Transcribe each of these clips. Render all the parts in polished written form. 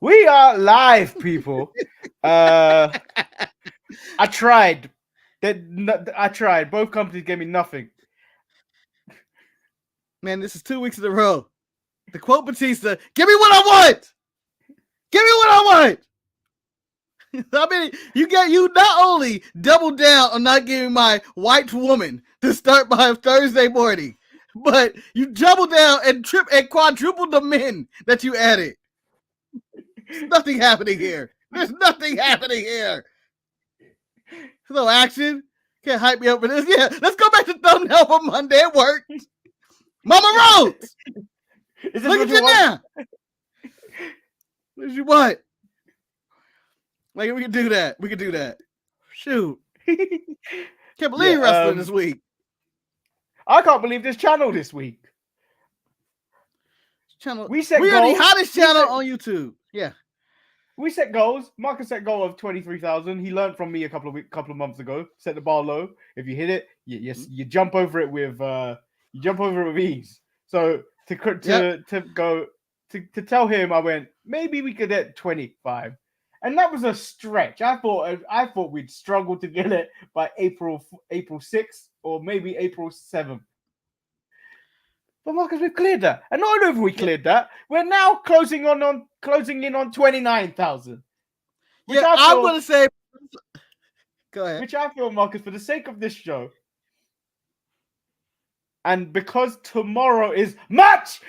We are live, people. I tried. I tried. Both companies gave me nothing. Man, this is 2 weeks in a row. The quote Batista, give me what I want. Give me what I want. I mean, you not only double down on not giving my white woman to start my Thursday morning, but you double down and quadruple the men that you added. There's nothing happening here. There's nothing happening here. There's no action. Can't hype me up for this. Yeah, let's go back to thumbnail for Monday. It worked. Mama Rose. Look at you now. What you want? Like, we can do that. We can do that. Shoot. Can't believe wrestling this week. I can't believe this channel this week. We are the hottest channel on YouTube. Yeah. We set goals. Marcus set goal of 23,000. He learned from me a couple of months ago. Set the bar low. If you hit it, you jump over it with ease. So to tell him, I went, maybe we could hit 25. And that was a stretch. I thought we'd struggle to get it by April 6th or maybe April 7th. But Marcus, we've cleared that. And not only have we cleared that, we're now closing in on 29,000. Yeah, I'm going to say... Go ahead. Which I feel, Marcus, for the sake of this show, and because tomorrow is match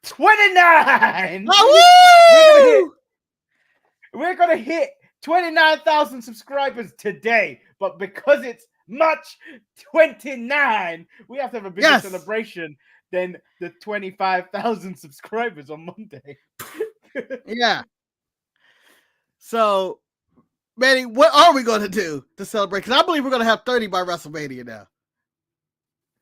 29, we're gonna hit 29,000 subscribers today. But because it's match 29, we have to have a bigger celebration than the 25,000 subscribers on Monday. Yeah. So, Manny, what are we going to do to celebrate? Because I believe we're going to have 30 by WrestleMania now.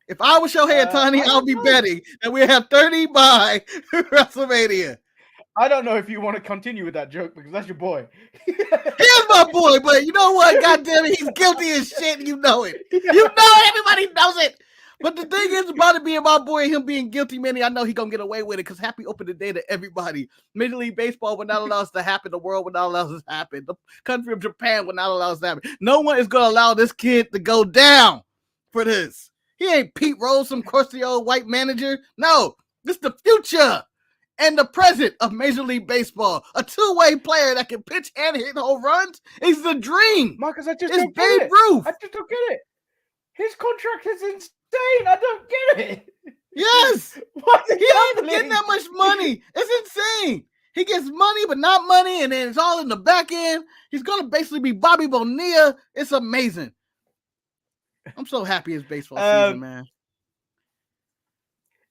If I was Shohei Ohtani, I would be betting that we have 30 by WrestleMania. I don't know if you want to continue with that joke because that's your boy. He is my boy, but you know what? God damn it, he's guilty as shit. And you know it. You know everybody knows it. But the thing is about it being my boy and him being guilty, Manny, I know he's going to get away with it because happy opening day to everybody. Major League Baseball would not allow us to happen. The world would not allow us to happen. The country of Japan would not allow us to happen. No one is going to allow this kid to go down for this. He ain't Pete Rose, some crusty old white manager. No, this is the future and the present of Major League Baseball. A two-way player that can pitch and hit home runs is the dream. Marcus, I just don't get it. Ruth. I just don't get it. His contract is insane. I don't get it. Yes. He ain't even getting that much money. It's insane. He gets money, but not money, and then it's all in the back end. He's going to basically be Bobby Bonilla. It's amazing. I'm so happy it's baseball season, man.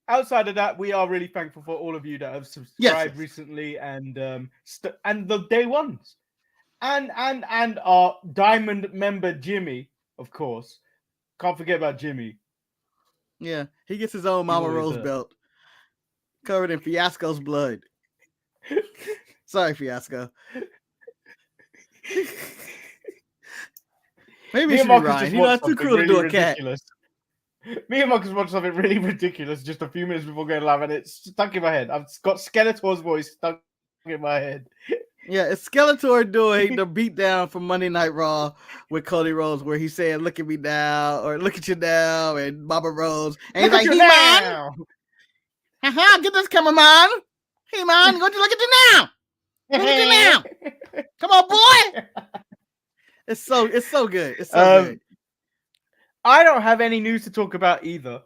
Outside of that, we are really thankful for all of you that have subscribed recently and the day ones. And our diamond member Jimmy, of course. Can't forget about Jimmy. Yeah, he gets his own Mama Rose belt. Covered in Fiasco's blood. Sorry, Fiasco. Maybe it should be Ryan. You know, it's too cruel to do a cat. Me and Marcus watched something really ridiculous just a few minutes before going live, and it's stuck in my head. I've got Skeletor's voice stuck in my head. Yeah, it's Skeletor doing the beatdown from Monday Night Raw with Cody Rhodes, where he's saying, "Look at me now," or "Look at you now," and Mama Rose, and he's like, "He-Man, get this cameraman, He-Man, go look at you now, look at you now, come on, boy." It's so good. It's so good. I don't have any news to talk about either.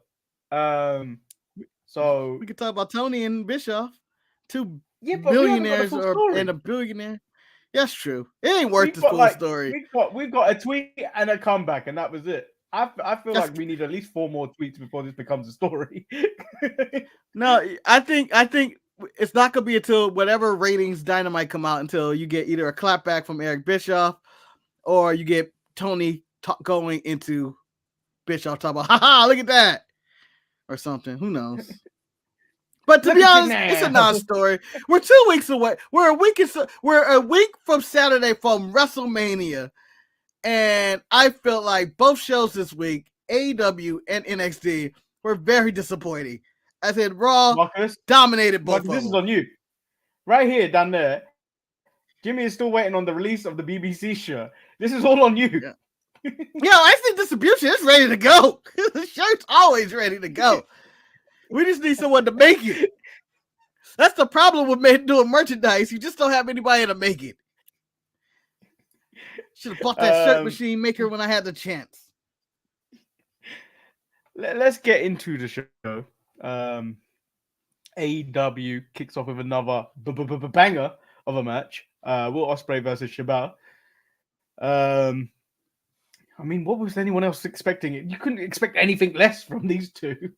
So we could talk about Tony and Bischoff, two billionaires and a billionaire. That's true. It ain't worth the full story. We've got a tweet and a comeback, and that was it. I feel like we need at least 4 more tweets before this becomes a story. No, I think it's not gonna be until whatever ratings Dynamite come out until you get either a clapback from Eric Bischoff or you get Tony going into Bischoff talking about, haha, look at that, or something. Who knows? But to be honest, it's a non-story. We're 2 weeks away. We're a week from Saturday from WrestleMania, and I felt like both shows this week, AEW and NXT, were very disappointing. I said Raw dominated both. Marcus, this is on you, right here, down there. Jimmy is still waiting on the release of the BBC shirt. This is all on you. Yeah. Yo, I think distribution is ready to go. The shirt's always ready to go. We just need someone to make it. That's the problem with doing merchandise. You just don't have anybody to make it. Should have bought that shirt machine maker when I had the chance. Let's get into the show. AEW kicks off with another banger of a match. Will Ospreay versus Shibata. I mean, what was anyone else expecting? You couldn't expect anything less from these two.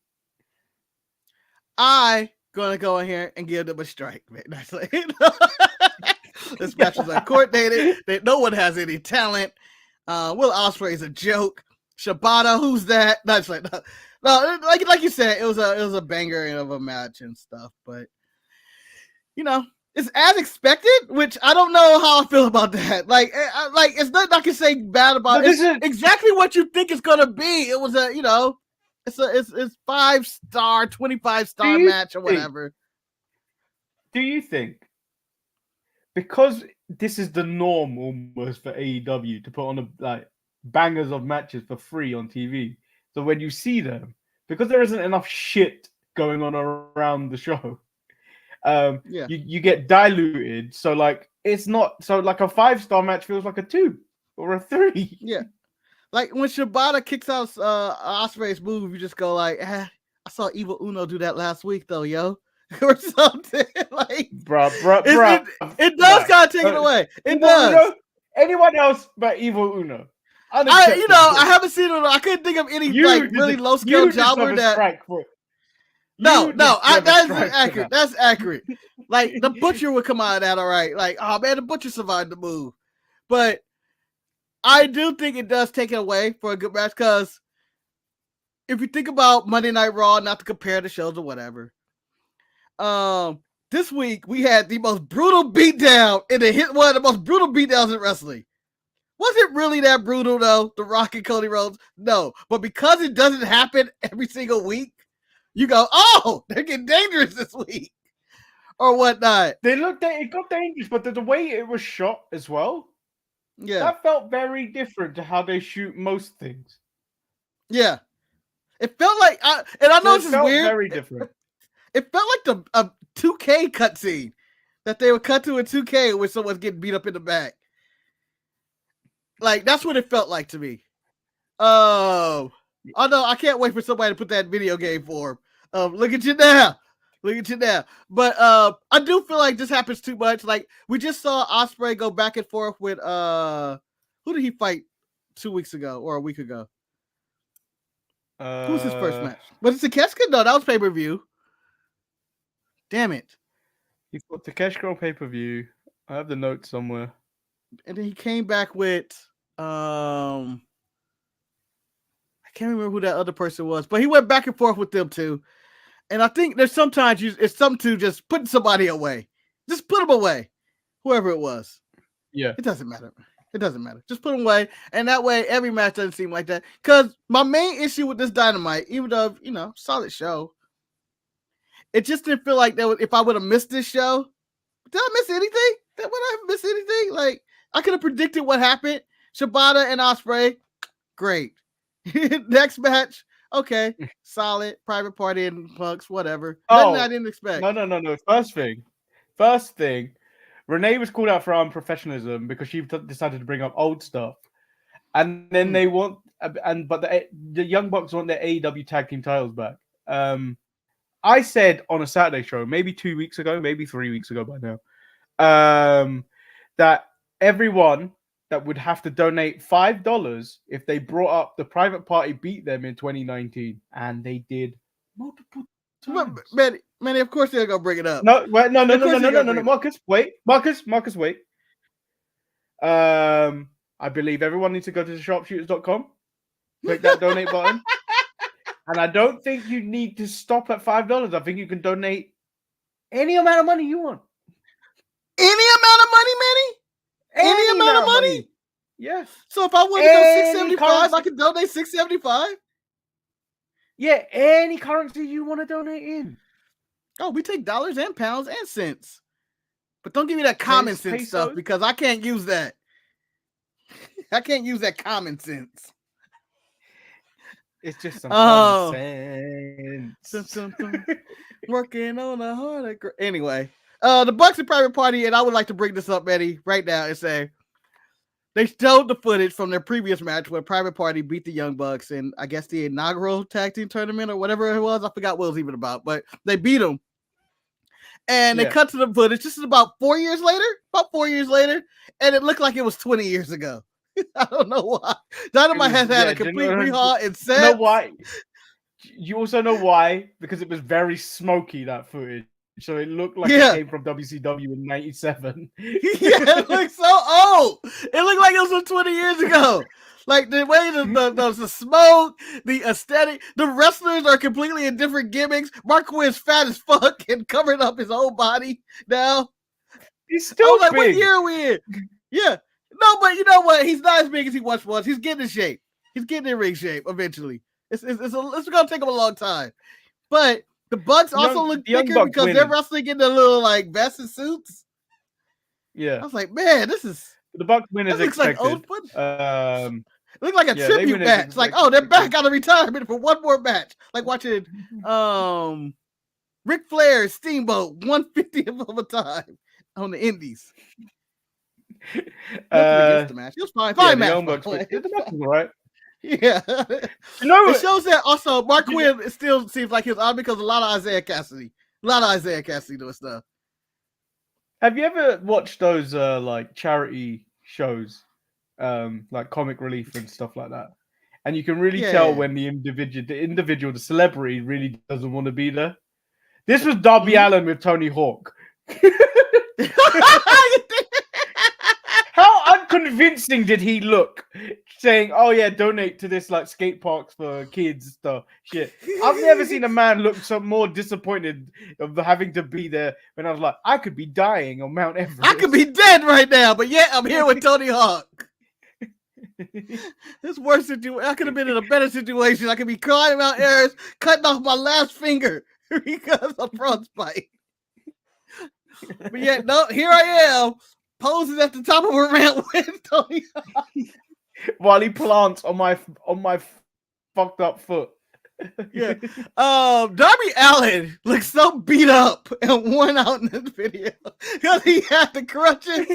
I gonna go in here and give them a strike, man. That's like, this match is uncoordinated. No one has any talent. Will Ospreay is a joke. Shibata, who's that? That's like no, like you said, it was a banger of a match and stuff. But you know, it's as expected, which I don't know how I feel about that. Like it's nothing I can say bad about. It's exactly what you think it's gonna be. It was it's 5-star, 25-star match or whatever. Do you think because this is the norm almost for AEW to put on bangers of matches for free on TV? So when you see them, because there isn't enough shit going on around the show, you get diluted. So it's not so like a 5-star match feels like a 2 or a 3. Yeah. Like when Shibata kicks out Ospreay's move, you just go like, I saw Evil Uno do that last week though, yo. Or something. Like bro. It does kind of take it away. It does. Uno, anyone else but Evil Uno. I haven't seen it. I couldn't think of any really low scale jobber that. No, that's accurate. That's accurate. Like the Butcher would come out of that all right. Like, oh man, the Butcher survived the move. But I do think it does take it away for a good match because if you think about Monday Night Raw, not to compare the shows or whatever, this week we had the most brutal beatdown one of the most brutal beatdowns in wrestling. Was it really that brutal though? The Rock and Cody Rhodes? No, but because it doesn't happen every single week, you go, oh, they're getting dangerous this week or whatnot. It got dangerous, but the way it was shot as well, that felt very different to how they shoot most things. Yeah, it felt like, I know this is weird. Very different. It felt like a 2K cutscene that they would cut to a 2K where someone's getting beat up in the back. Like that's what it felt like to me. Oh no, I can't wait for somebody to put that video game for him. Look at you now. But I do feel like this happens too much. Like we just saw Ospreay go back and forth with who did he fight 2 weeks ago or a week ago? Who was his first match? Was it Takeshita? No, that was pay-per-view. Damn it. He fought Takeshita on pay-per-view. I have the notes somewhere. And then he came back with I can't remember who that other person was, but he went back and forth with them too. And I think there's sometimes it's something to just putting somebody away. Just put them away. Whoever it was. Yeah. It doesn't matter. Just put them away. And that way every match doesn't seem like that. Because my main issue with this Dynamite, even though, solid show, it just didn't feel like if I would have missed this show, did I miss anything? Would I have missed anything? Like, I could have predicted what happened. Shibata and Ospreay, great. Next match, okay, solid. Private Party and Punks, whatever. Nothing I didn't expect. No. First thing, Renee was called out for unprofessionalism because she decided to bring up old stuff, and then they want, but the Young Bucks want their AEW tag team titles back. I said on a Saturday show, maybe 2 weeks ago, maybe 3 weeks ago by now, that everyone that would have to donate $5 if they brought up the Private Party beat them in 2019, and they did multiple times. Man, of course they're gonna bring it up. No, Marcus, wait. I believe everyone needs to go to sharpshooters.com, click that donate button, and I don't think you need to stop at $5. I think you can donate any amount of money you want. Any amount of money, Manny? Any amount of money? Yes. So if I want to go $6.75, I can donate $6.75? Yeah, any currency you want to donate in. Oh, we take dollars and pounds and cents. But don't give me that common sense Pesos? stuff because I can't use that. I can't use that common sense. It's just some common sense. Working on a harder. Anyway, the Bucks and Private Party, and I would like to bring this up, Eddie, right now and say they showed the footage from their previous match where Private Party beat the Young Bucks in, I guess, the inaugural tag team tournament or whatever it was. I forgot what it was even about, but they beat them. And they cut to the footage. This is about 4 years later, and it looked like it was 20 years ago. I don't know why. Dynamite has had a complete rehaul and set. You know why? You also know why? Because it was very smoky, that footage. So it looked like it came from WCW in '97. It looked so old. It looked like it was from 20 years ago. Like the way the smoke, the aesthetic, the wrestlers are completely in different gimmicks. Marquez fat as fuck and covered up his whole body now. He's still like, big. what year are we in? Yeah. No, but you know what? He's not as big as he once was. He's getting in shape. He's getting in ring shape eventually. It's going to take him a long time. But the Bucks also look thicker because they're wrestling in the little like vests and suits. Yeah. I was like, man, this is... The Bucks win is expected. Like old it looked like a tribute match. Like, oh, they're back out of retirement for one more match. Like watching Ric Flair Steamboat 150th of a time on the Indies. The match. It was fine. Fine match. The match was all right. Yeah. You know, it shows that also Mark Quinn still seems like he's on because a lot of Isaiah Cassidy doing stuff. Have you ever watched those like charity shows, like Comic Relief and stuff like that? And you can really tell when the individual, the celebrity, really doesn't want to be there. This was Darby Allin with Tony Hawk. How unconvincing did he look? Saying, "Oh yeah, donate to this like skate parks for kids stuff." Shit, I've never seen a man look so more disappointed of having to be there. When I was like, I could be dying on Mount Everest. I could be dead right now, but yet I'm here with Tony Hawk. This worse situation. I could have been in a better situation. I could be climbing Mount Everest, cutting off my last finger because of frostbite. But yet, no, here I am. Posing at the top of a ramp with Tony Hawk. While he plants on my fucked up foot. Yeah. Darby Allin looks so beat up and worn out in this video because he had the crutches.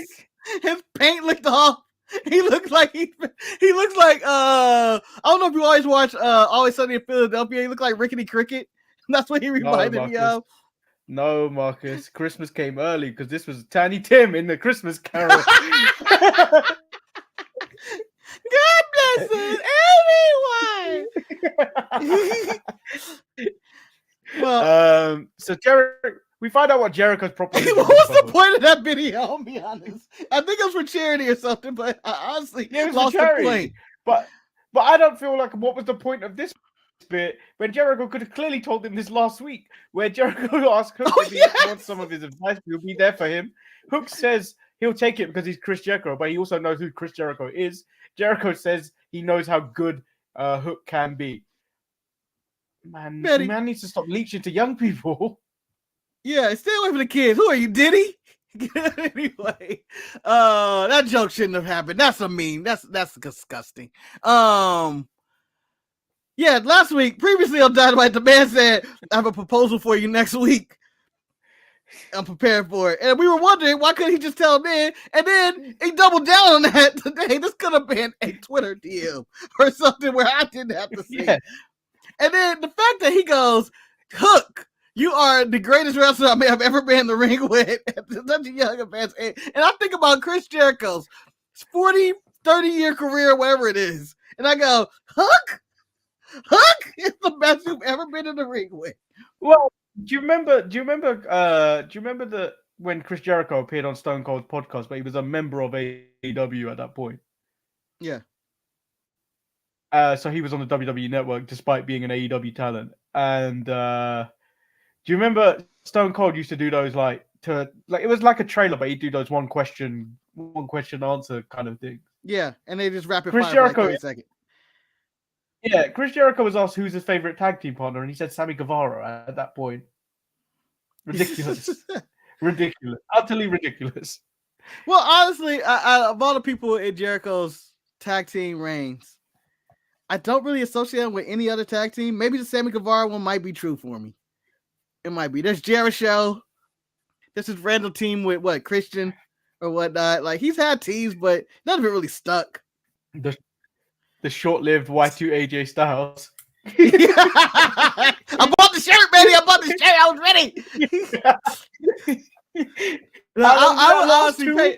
His paint looked off. He looks like I don't know if you always watch Always Sunny in Philadelphia. He looked like Rickety Cricket. That's what he reminded me of. No, Marcus. Christmas came early because this was Tiny Tim in the Christmas Carol. God bless everyone. Well, so we find out what Jericho's proposition was. What was the point of that video? I'll be honest. I think it was for charity or something, but I honestly lost the point. But I don't feel like what was the point of this bit when Jericho could have clearly told him this last week, where Jericho asked Hook if he wants some of his advice, he'll be there for him. Hook says he'll take it because he's Chris Jericho, but he also knows who Chris Jericho is. Jericho says he knows how good Hook can be. Man needs to stop leeching to young people. Yeah, stay away from the kids. Who are you, Diddy? Anyway, that joke shouldn't have happened. That's a meme. That's disgusting. Yeah, last week, previously on Dynamite, the man said, I have a proposal for you next week. I'm prepared for it. And we were wondering, why couldn't he just tell him then? And then he doubled down on that today. This could have been a Twitter DM or something where I didn't have to see it. And then the fact that he goes, Hook, you are the greatest wrestler I may have ever been in the ring with at such a young advanced age. And I think about Chris Jericho's 40, 30-year career, whatever it is. And I go, Hook is the best you've ever been in the ring with. Well, do you remember when Chris Jericho appeared on Stone Cold's podcast, but he was a member of AEW at that point? Yeah. So he was on the WWE network despite being an AEW talent. And do you remember Stone Cold used to do those it was like a trailer, but he'd do those one question answer kind of thing. Yeah, and they just rapid Chris fire Jericho, for like 30 seconds. Yeah, Chris Jericho was asked who's his favorite tag team partner, and he said Sammy Guevara at that point. Ridiculous. Ridiculous. Utterly ridiculous. Well, honestly, of all the people in Jericho's tag team reigns, I don't really associate him with any other tag team. Maybe the Sammy Guevara one might be true for me. It might be. There's Jericho. There's his random team with what, Christian or whatnot. Like, he's had teams, but none of it really stuck. The short-lived Y2 AJ Styles. I bought the shirt, baby. I bought the shirt. I was ready. I would honestly pay.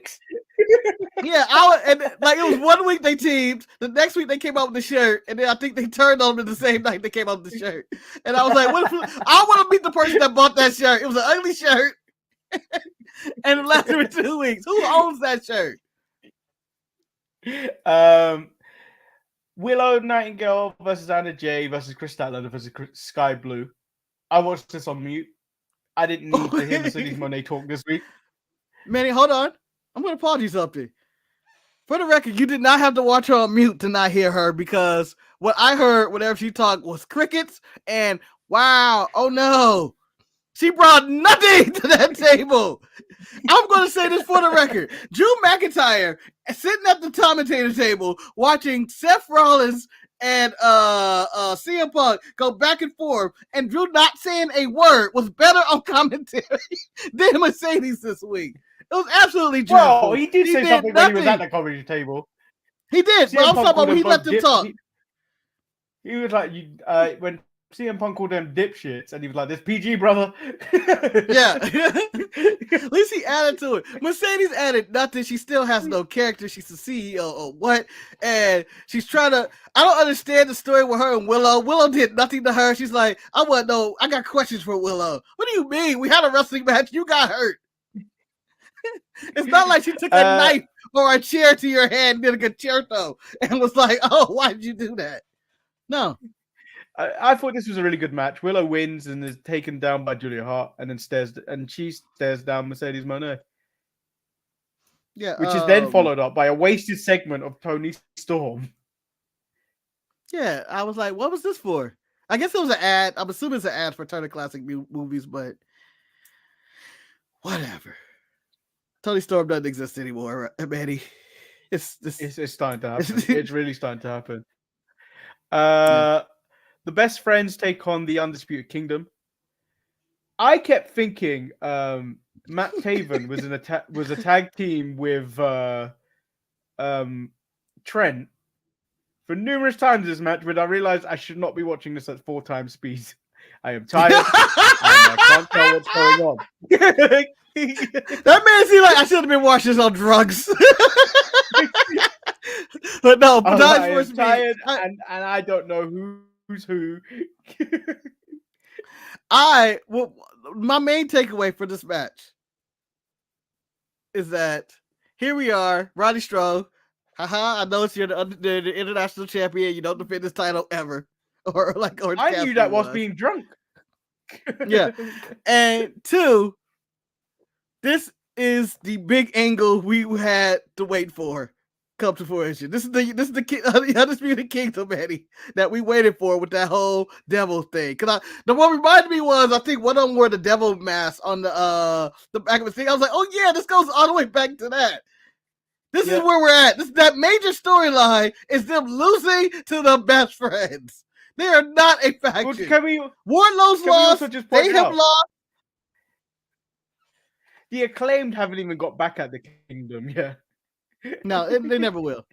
Yeah, and like it was 1 week they teamed, the next week they came out with the shirt, and then I think they turned on them the same night they came out with the shirt. And I was like, what if, I want to meet the person that bought that shirt. It was an ugly shirt, and it lasted for 2 weeks. Who owns that shirt? Willow Nightingale versus Anna Jay versus Chris Statlander versus Sky Blue. I watched this on mute. I didn't need to hear Mercedes Moné talk this week. Manny, hold on. I'm going to pause you something. For the record, you did not have to watch her on mute to not hear her, because what I heard whenever she talked was crickets and wow, oh no. She brought nothing to that table. I'm going to say this for the record. Drew McIntyre sitting at the commentator table watching Seth Rollins and CM Punk go back and forth, and Drew not saying a word was better on commentary than Mercedes this week. It was absolutely dreadful. Well, he did say something when he was at the comedy table. He did, but I'm talking about when he let them talk. He was like, when CM Punk called them dipshits, and he was like, "This PG, brother." Yeah. At least he added to it. Mercedes added nothing. She still has no character. She's the CEO or what? And she's trying to. I don't understand the story with her and Willow. Willow did nothing to her. She's like, I got questions for Willow. What do you mean? We had a wrestling match. You got hurt. It's not like she took a knife or a chair to your head and did a concerto and was like, "Oh, why did you do that?" No. I thought this was a really good match. Willow wins and is taken down by Julia Hart, and then she stares down Mercedes Moné. Yeah, which is then followed up by a wasted segment of Tony Storm. Yeah, I was like, what was this for? I guess it was an ad. I'm assuming it's an ad for Turner Classic Movies, but whatever. Tony Storm doesn't exist anymore, Manny. It's starting to happen. It's really starting to happen. The Best Friends take on the Undisputed Kingdom. I kept thinking Matt Taven was a tag team with Trent for numerous times this match, but I realized I should not be watching this at 4 times speed. I am tired and I can't tell what's going on. That man seemed like I should have been watching this on drugs. But no, I am tired and I don't know who's who. My main takeaway for this match is that here we are, Roddy Strong. I know you're the international champion. You don't defend this title ever, I knew that whilst being drunk. Yeah, and 2, this is the big angle we had to wait for come to fruition. This is the Undisputed Kingdom, Manny, that we waited for with that whole devil thing. Because the one reminded me was, I think one of them wore the devil mask on the back of the thing. I was like, oh yeah, this goes all the way back to that. This is where we're at. That major storyline is them losing to the Best Friends. They are not a faction. Wardlow's lost. They have lost. The Acclaimed haven't even got back at the Kingdom, yeah. No, they never will.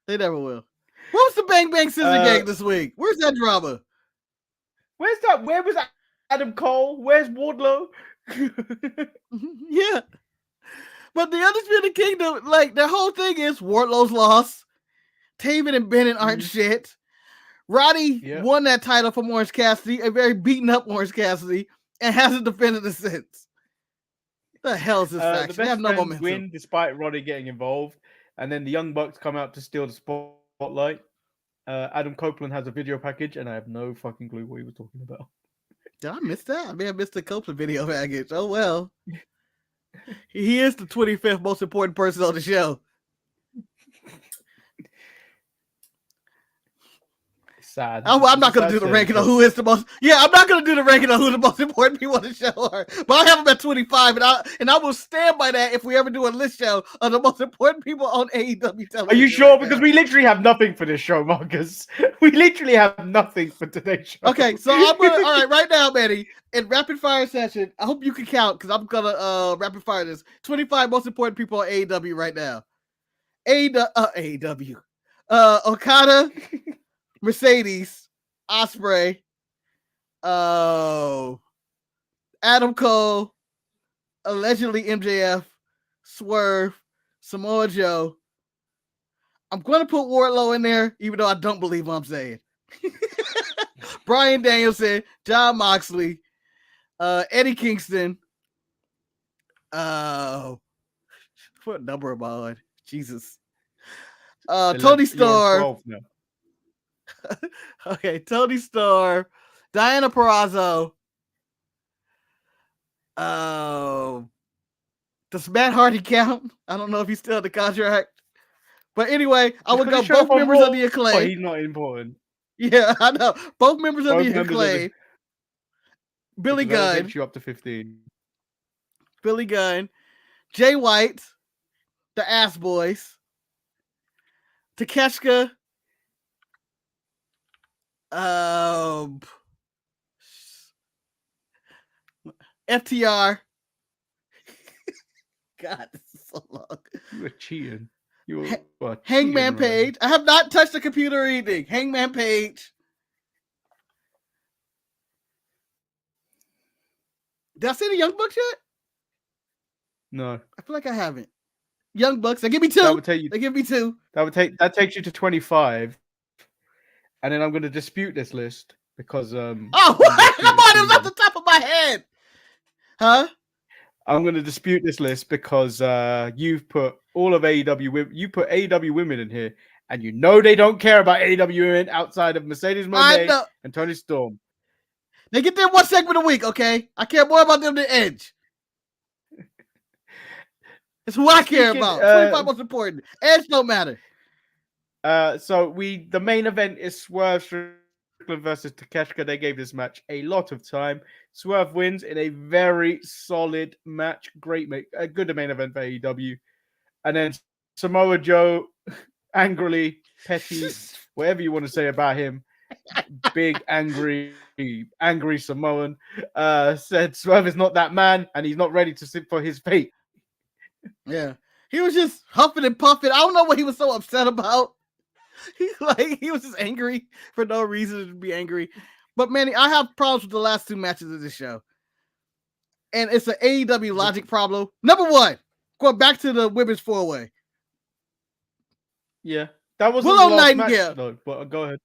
They never will. What was the Bang Bang Scissor Gang this week? Where's that drama? Where's that? Where was Adam Cole? Where's Wardlow? Yeah. But the Undisputed Kingdom, like, their whole thing is Wardlow's lost. Taven and Bennett aren't shit. Roddy won that title from Orange Cassidy, a very beaten up Orange Cassidy, and hasn't defended it since. The hell is this faction? The Best Friends win despite Roddy getting involved, and then the Young Bucks come out to steal the spotlight. Adam Copeland has a video package, and I have no fucking clue what he was talking about. Did I miss that? I may have missed the Copeland video package. Oh well. He is the 25th most important person on the show. sad. I'm not going to do the ranking of who is the most. Yeah, I'm not going to do the ranking of who the most important people on the show are. But I have them at 25, and I will stand by that if we ever do a list show of the most important people on AEW television. Are you sure? Because we literally have nothing for this show, Marcus. We literally have nothing for today's show. Okay, so I'm gonna. All right, right now, Manny, in rapid fire session. I hope you can count because I'm gonna rapid fire this. 25 most important people on AEW right now. AEW. Okada, Mercedes, Ospreay, Adam Cole, allegedly MJF, Swerve, Samoa Joe. I'm going to put Wardlow in there, even though I don't believe what I'm saying. Bryan Danielson, Jon Moxley, Eddie Kingston. What number am I on? Jesus. Tony Storm. Okay, Tony Storm, Diana Purrazzo. Does Matt Hardy count? I don't know if he's still in the contract. But anyway, I would go both members of the Acclaim. Oh, he's not important. Yeah, I know. Both members of the Acclaim. Billy Gunn. Takes you up to 15. Billy Gunn. Jay White. The Ass Boys. Takeshka. FTR. God, this is so long. You were cheating. Hangman Page. I have not touched the computer or anything. Hangman Page. Did I say the Young Bucks yet? No. I feel like I haven't. Young Bucks. They give me two. They give me two. That takes you to 25. And then I'm going to dispute this list because come on, it was off the top of my head. Huh? I'm going to dispute this list because you've put all of AEW women. You put AEW women in here, and you know they don't care about AEW women outside of Mercedes Moné and Toni Storm. They get them one segment a week, okay? I care more about them than Edge. It's who I care about. 25 most important. Edge don't matter. So the main event is Swerve Strickland versus Takeshka. They gave this match a lot of time. Swerve wins in a very solid match. A good main event for AEW. And then Samoa Joe, angrily, petty, whatever you want to say about him, big, angry Samoan, said Swerve is not that man and he's not ready to sit for his fate. Yeah. He was just huffing and puffing. I don't know what he was so upset about. He was just angry for no reason to be angry. But Manny, I have problems with the last two matches of this show. And it's an AEW logic problem. Number one, going back to the women's four-way. Yeah. That was Willow Nightingale. Match, though, but go ahead.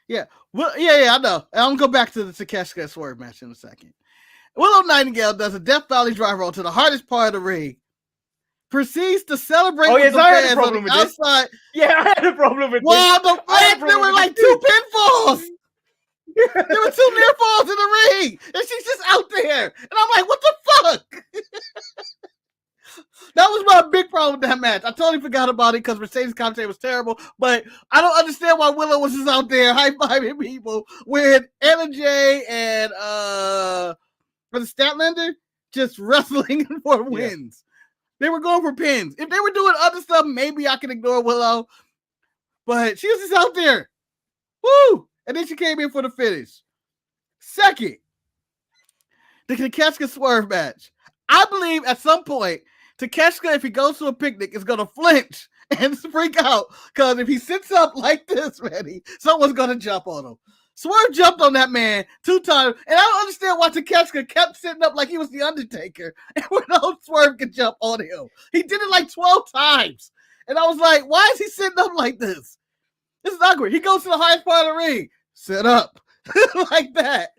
Yeah. Well, yeah, I know. I'm going to go back to the Takeshka Swerve match in a second. Willow Nightingale does a Death Valley drive roll to the hardest part of the ring. Proceeds to celebrate with the fans on the outside. Yeah, I had a problem with this. Wow, the fans, there were like two pinfalls. There were two near falls in the ring. And she's just out there. And I'm like, what the fuck? That was my big problem with that match. I totally forgot about it because Mercedes' commentary was terrible. But I don't understand why Willow was just out there high-fiving people when Anna Jay and was it Statlander just wrestling for wins. They were going for pins. If they were doing other stuff, maybe I can ignore Willow. But she was just out there. Woo! And then she came in for the finish. Second, the Takeshka Swerve match. I believe at some point, Takeshka, if he goes to a picnic, is going to flinch and freak out. Because if he sits up like this, Manny, someone's going to jump on him. Swerve jumped on that man 2 times, and I don't understand why Takeshka kept sitting up like he was the Undertaker, and when no Swerve could jump on him. He did it like 12 times, and I was like, why is he sitting up like this? This is awkward. He goes to the highest part of the ring, sit up, like that,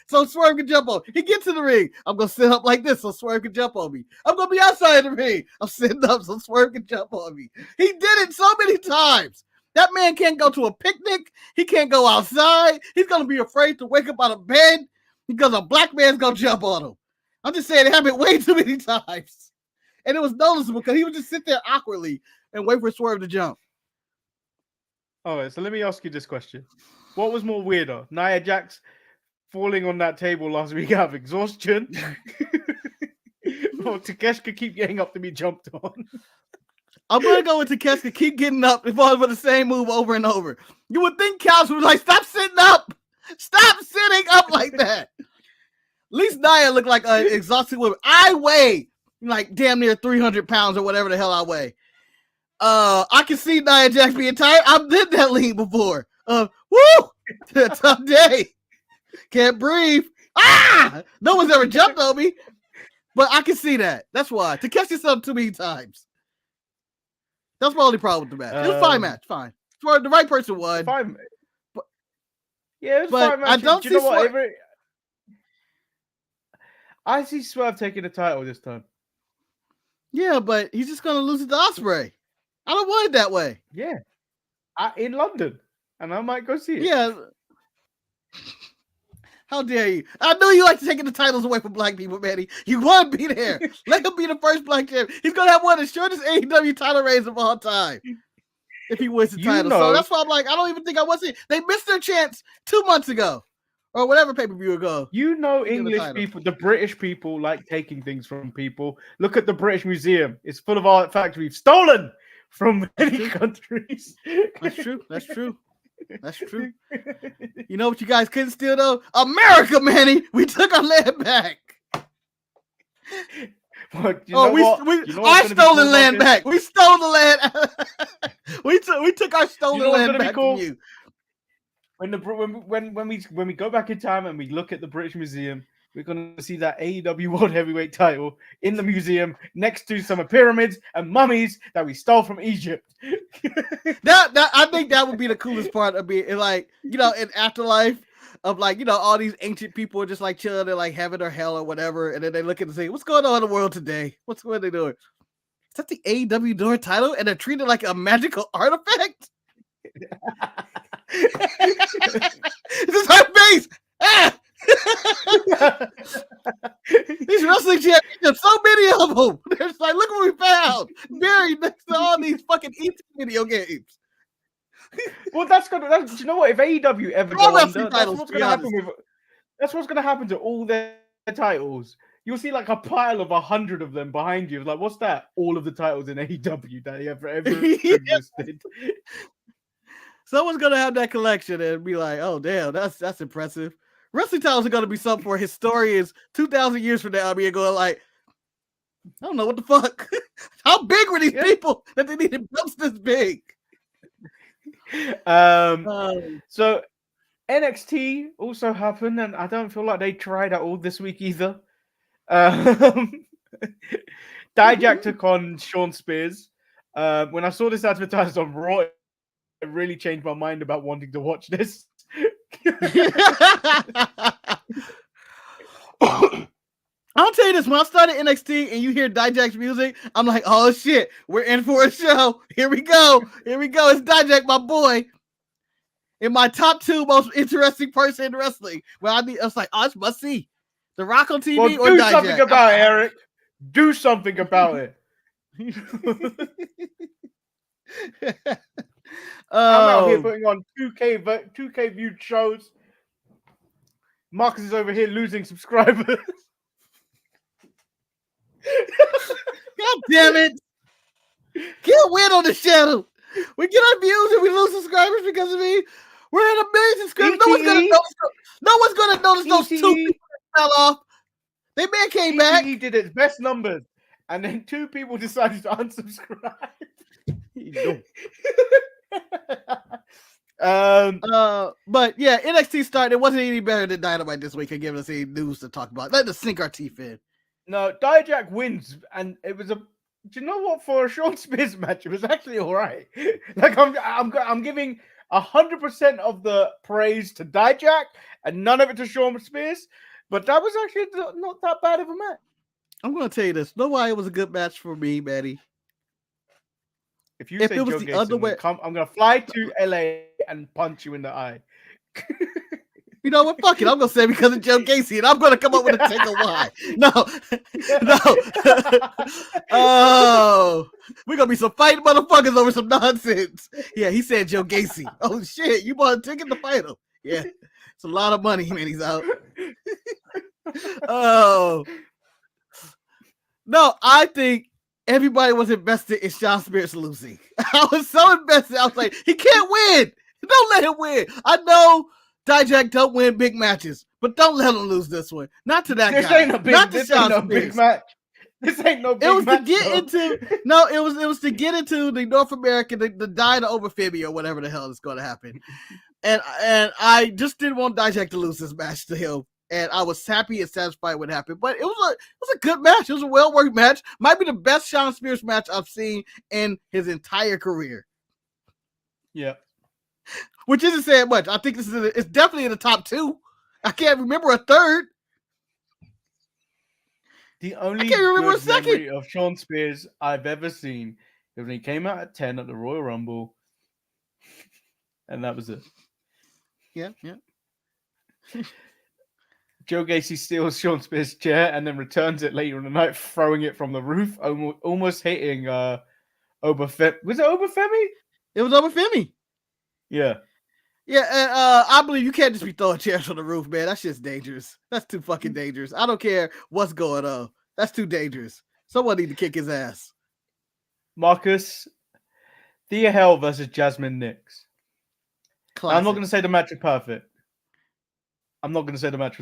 so Swerve can jump on. He gets in the ring, I'm going to sit up like this so Swerve can jump on me. I'm going to be outside the ring, I'm sitting up so Swerve can jump on me. He did it so many times. That man can't go to a picnic. He can't go outside. He's going to be afraid to wake up out of bed because a black man's going to jump on him. I'm just saying it happened way too many times. And it was noticeable because he would just sit there awkwardly and wait for Swerve to jump. All right, so let me ask you this question: what was more weirder, Nia Jax falling on that table last week out of exhaustion, or Takeshita keep getting up to be jumped on? I'm gonna go with Takeshita, keep getting up and falling for the same move over and over. You would think Couch was like, stop sitting up! Stop sitting up like that! At least Nia looked like an exhausted woman. I weigh like damn near 300 pounds or whatever the hell I weigh. I can see Nia Jax being tired. I've did that lean before. Woo! Tough day. Can't breathe. No one's ever jumped on me. But I can see that. That's why. To catch yourself too many times. That's my only problem with the match. It was a fine match. Fine. The right person won. Fine. Yeah, it was but fine match. I don't see I see Swerve taking the title this time. Yeah, but he's just going to lose it to Ospreay. I don't want it that way. Yeah. In London. And I might go see it. Yeah. How dare you? I knew you like taking the titles away from black people, Manny. You want to be there. Let him be the first black champion. He's going to have one of the shortest AEW title reigns of all time if he wins the title. So that's why I'm like, I don't even think I want to see it. They missed their chance 2 months ago or whatever pay-per-view ago. You know, English people, the British people like taking things from people. Look at the British Museum. It's full of artifacts we've stolen from many countries. That's true. That's true. That's true. You know what you guys couldn't steal though? America, Manny. We took our land back. But I stole the land back. We stole the land. we took our stolen land back from you. When we go back in time and we look at the British Museum, we're going to see that AEW World Heavyweight title in the museum next to some pyramids and mummies that we stole from Egypt. that I think that would be the coolest part of being like, in afterlife of like, all these ancient people are just like chilling in like heaven or hell or whatever. And then they look at and say, what's going on in the world today? What are they doing? Is that the AEW door title? And they're treated like a magical artifact? This is her face. These wrestling champions, so many of them. They're just like, look what we found, buried next to all these fucking ET video games. Well, do you know what? If AEW ever go under, that's what's going to happen that's what's going to happen to all their titles. You'll see like a pile of 100 of them behind you. Like, what's that? All of the titles in AEW that ever existed. Someone's gonna have that collection and be like, "Oh, damn, that's impressive." Wrestling titles are gonna be something for historians 2,000 years from now. Going like, I don't know what the fuck. How big were these people that they needed belts this big? So NXT also happened, and I don't feel like they tried at all this week either. Dijak took on Sean Spears. When I saw this advertised on Raw, it really changed my mind about wanting to watch this. I'll tell you this, when I started NXT and you hear Dijak's music, I'm like, oh shit, we're in for a show. Here we go. It's Dijak, my boy. In my top 2 most interesting person in wrestling. I was like, oh, it's must see. The Rock on TV or do Dijak? Something about it, Eric. Do something about it. I'm out here putting on 2K viewed shows. Marcus is over here losing subscribers. God damn it. Can't win on the channel. We get our views and we lose subscribers because of me. We're at 1 million subscribers. No one's gonna notice those 2 people fell off. They man came back. He did its best numbers. And then 2 people decided to unsubscribe. But yeah, NXT started. It wasn't any better than Dynamite this week and giving us any news to talk about. Let us sink our teeth in. No, Dijak wins, and it was do you know what? For a Sean Spears match, it was actually all right. Like I'm giving 100% of the praise to Dijak and none of it to Sean Spears. But that was actually not that bad of a match. I'm going to tell you this. Know why it was a good match for me, Manny? If say it was Joe the other way, I'm going to fly to LA and punch you in the eye. You know what? Fuck it. I'm going to say because of Joe Gacy, and I'm going to come up with a take of why. No. Oh, we're gonna be some fighting motherfuckers over some nonsense. Yeah, he said Joe Gacy. Oh shit, you bought a ticket to fight him. Yeah, it's a lot of money, man. He's out. Oh no, I think everybody was invested in Shawn Spears losing. I was so invested. I was like, he can't win. Don't let him win. I know Dijak don't win big matches, but don't let him lose this one. Not to that This guy. ain't a big, Not to this Shawn ain't no Spears. big match. This ain't no big It was match. to get into no. It was to get into the North American, the Dyna over Fibby or whatever the hell is going to happen. And I just didn't want Dijak to lose this match to him. And I was happy and satisfied with what happened. But it was a good match. It was a well-worked match. Might be the best Shawn Spears match I've seen in his entire career. Yeah. Which isn't saying much. I think it's definitely in the top 2. I can't remember a third. The only can't remember good a second. memory of Shawn Spears I've ever seen is when he came out at 10 at the Royal Rumble. And that was it. Yeah. Joe Gacy steals Shawn Spears' chair and then returns it later in the night, throwing it from the roof, almost hitting Obafemi. Was it Obafemi? It was Obafemi. Yeah. Yeah, and I believe you can't just be throwing chairs on the roof, man. That's just dangerous. That's too fucking dangerous. I don't care what's going on. That's too dangerous. Someone need to kick his ass. Marcus, Thea Hell versus Jasmine Nix. Classic. I'm not going to say the match was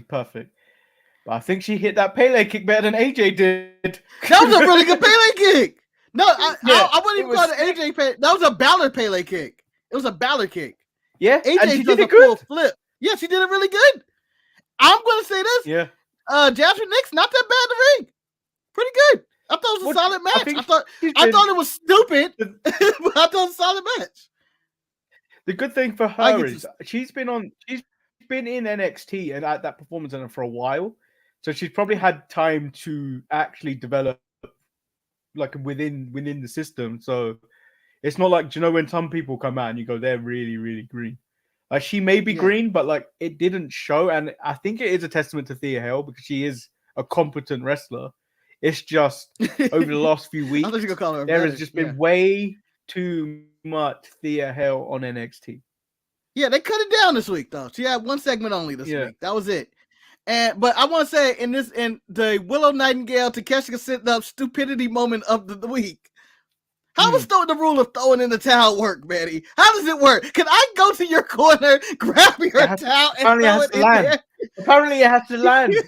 perfect. But I think she hit that Pele kick better than AJ did. That was a really good Pele kick. No, I wouldn't even call it AJ Pele. That was a Balor Pele kick. It was a Balor kick. Yeah, AJ and she does did a it good. full flip. Yeah, she did it really good. I'm going to say this. Yeah. Jasmine Nix, not that bad in the ring. Pretty good. I thought it was a solid match. I thought it was stupid, but I thought it was a solid match. The good thing for her is she's been in NXT and at that Performance Center for a while, so she's probably had time to actually develop like within the system. So it's not like, do you know when some people come out and you go, they're really, really green. Like she may be green, but like it didn't show, and I think it is a testament to Thea Hale because she is a competent wrestler. It's just over the last few weeks, there has just been way too much Thea Hale on NXT. Yeah, they cut it down this week though. She had one segment only this week. That was it. But I want to say in the Willow Nightingale Takeshita sitting up stupidity moment of the week. How does the rule of throwing in the towel work, Manny? How does it work? Can I go to your corner, grab your towel, and throw it in there? Apparently, it has to land. So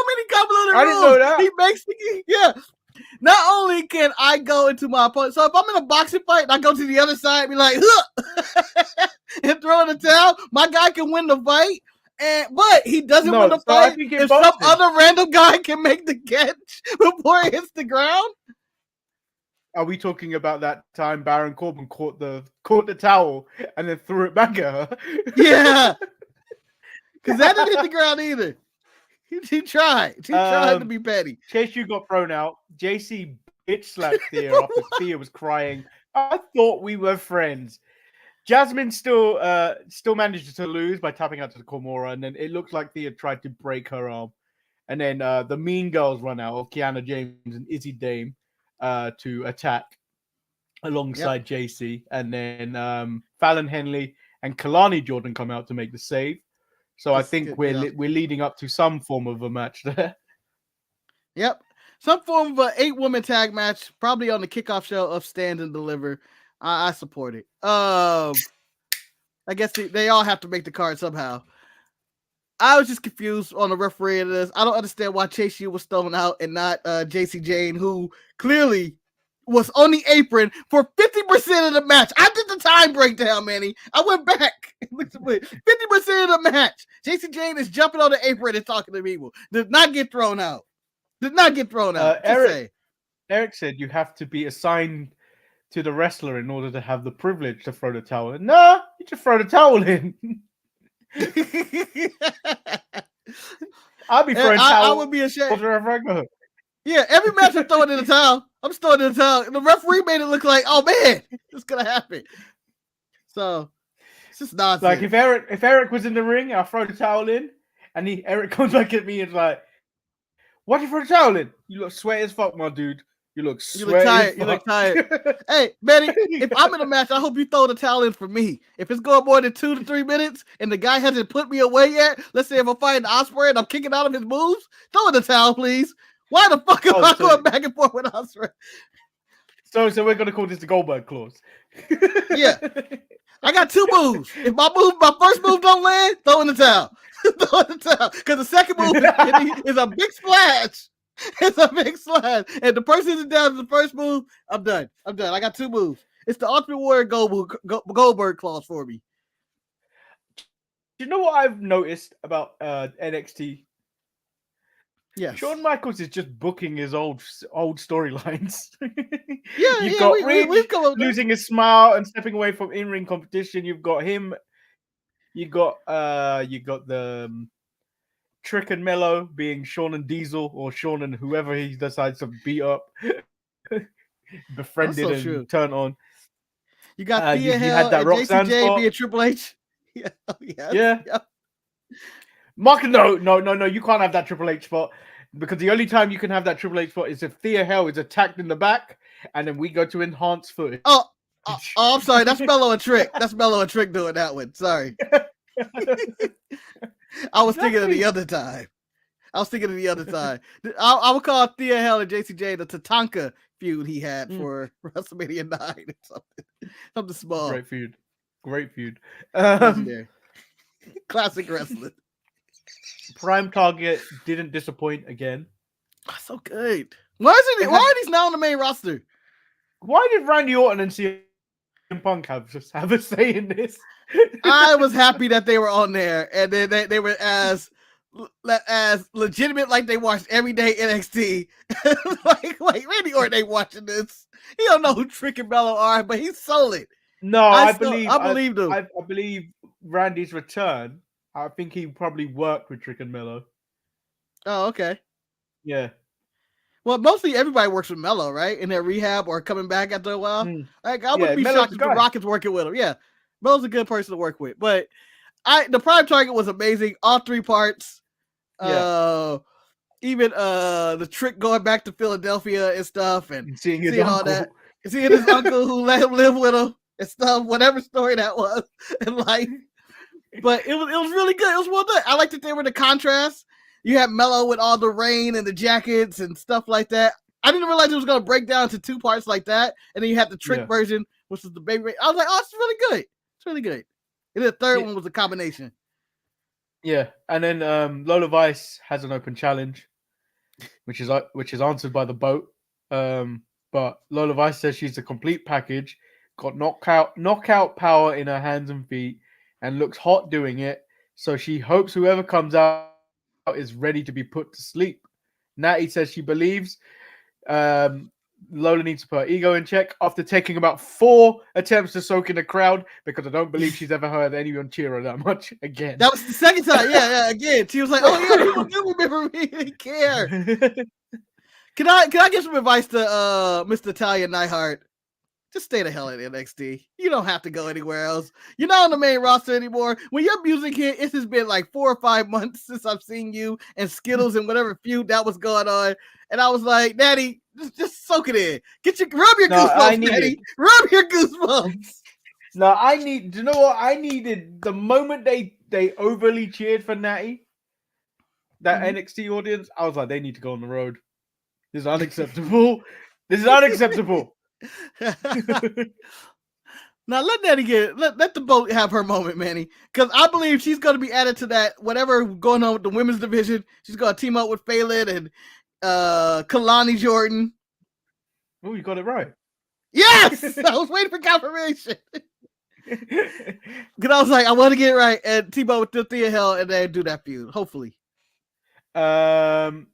many convoluted rules. I didn't know that. He makes Not only can I go into my opponent, so if I'm in a boxing fight and I go to the other side and be like, and throw in the towel, my guy can win the fight. But he doesn't win the fight if some other random guy can make the catch before it hits the ground. Are we talking about that time Baron Corbin caught the towel and then threw it back at her? Yeah. Because that didn't hit the ground either. He tried. He tried to be petty. Chase, you got thrown out. JC bitch slapped Thea after Thea was crying. I thought we were friends. Jasmine still managed to lose by tapping out to the Kimura, and then it looked like Thea tried to break her arm. And then the Mean Girls run out of Kiana James and Izzy Dame to attack alongside JC. And then Fallon Henley and Kalani Jordan come out to make the save. So I think we're leading up to some form of a match there. Yep. Some form of an 8-woman tag match, probably on the kickoff show of Stand and Deliver. I support it. I guess they all have to make the card somehow. I was just confused on the referee of this. I don't understand why Chase U was thrown out and not JC Jane, who clearly was on the apron for 50% of the match. I did the time breakdown, Manny. I went back. 50% of the match. JC Jane is jumping on the apron and talking to people. Did not get thrown out. Eric said you have to be assigned to the wrestler in order to have the privilege to throw the towel in. No, you just throw the towel in. I'll be throwing towels. I would be ashamed. Wherever I go. Yeah, every match I'm throwing in the towel. I'm throwing in the towel. And the referee made it look like, oh man, it's gonna happen. So it's just nonsense. Like if Eric was in the ring, I'll throw the towel in, and Eric comes back at me and is like, "Why'd you throw the towel in? You look sweaty as fuck, my dude. You look You look tired. You look tired. Hey, Benny, if I'm in a match, I hope you throw the towel in for me. If it's going more than 2 to 3 minutes and the guy hasn't put me away yet, let's say if I'm fighting Ospreay and I'm kicking out of his moves, throw in the towel, please. Why the fuck am I going back and forth with Ospreay? So we're gonna call this the Goldberg clause. Yeah. I got 2 moves. If my first move don't land, throw in the towel. Throw in the towel. Because the second move is a big splash. It's a big splash. And the person is down to the first move, I'm done. I got 2 moves. It's the Ultimate Warrior Goldberg clause for me. You know what I've noticed about NXT? Yeah, Shawn Michaels is just booking his old storylines. You've got Reed losing his smile and stepping away from in-ring competition. You've got him. You got the Trick and Mello being Shawn and Diesel, or Shawn and whoever he decides to beat up, befriended and turn on. You got Thea Hell and JCJ being Triple H. Yeah. Mark, no, you can't have that Triple H spot, because the only time you can have that Triple H spot is if Thea Hell is attacked in the back, and then we go to enhanced footage. Oh, I'm sorry. That's Mello and Trick. That's Mello and Trick doing that one. Sorry. I was thinking of the other time. I would call Thea Hell and JCJ the Tatanka feud he had for WrestleMania 9 or something small. Great feud. Classic wrestling. Prime Target didn't disappoint again. Oh, so good. Why are these now on the main roster? Why did Randy Orton and CM Punk have a say in this? I was happy that they were on there, and then they were as legitimate like they watched everyday NXT. like Randy Orton ain't watching this. He don't know who Trick and Mello are, but he's solid. No, I believe him. I believe Randy's return. I think he probably worked with Trick and Mello. Oh, okay. Yeah. Well, mostly everybody works with Mello, right? In their rehab or coming back after a while. Like, I wouldn't be shocked if the Rockets working with him. Yeah. Mello's a good person to work with. But the Prime Target was amazing. All 3 parts. Yeah. Even the Trick going back to Philadelphia and stuff, and seeing all that. Seeing his uncle who let him live with him and stuff, whatever story that was in life. But it was really good. It was well done. I liked that they were the contrast. You had Mello with all the rain and the jackets and stuff like that. I didn't realize it was going to break down to 2 parts like that. And then you had the Trick version, which is the baby. I was like, oh, it's really good. It's really good. And the third one was a combination. Yeah. And then Lola Vice has an open challenge, which is answered by the boat. But Lola Vice says she's a complete package, got knockout power in her hands and feet, and looks hot doing it. So she hopes whoever comes out is ready to be put to sleep. Natty says she believes Lola needs to put her ego in check after taking about 4 attempts to soak in the crowd, because I don't believe she's ever heard anyone cheer her that much again. That was the second time. Yeah, again. She was like, oh, yeah, people do remember me. They care. Can I give some advice to Mr. Italian Neidhart? Just stay the hell at NXT. You don't have to go anywhere else. You're not on the main roster anymore. When your music hit, it's just been like 4 or 5 months since I've seen you and Skittles and whatever feud that was going on. And I was like, Daddy, just soak it in. Rub your goosebumps, Daddy. Rub your goosebumps. No, do you know what? I needed the moment they overly cheered for Natty, that NXT audience, I was like, they need to go on the road. This is unacceptable. Now let Natty let the boat have her moment, Manny, because I believe she's going to be added to that whatever going on with the women's division. She's going to team up with Phelan and Kalani Jordan. Oh, you got it right. Yes, I was waiting for confirmation because I was like, I want to get it right and team up with Thea Hell and then do that feud. Hopefully. So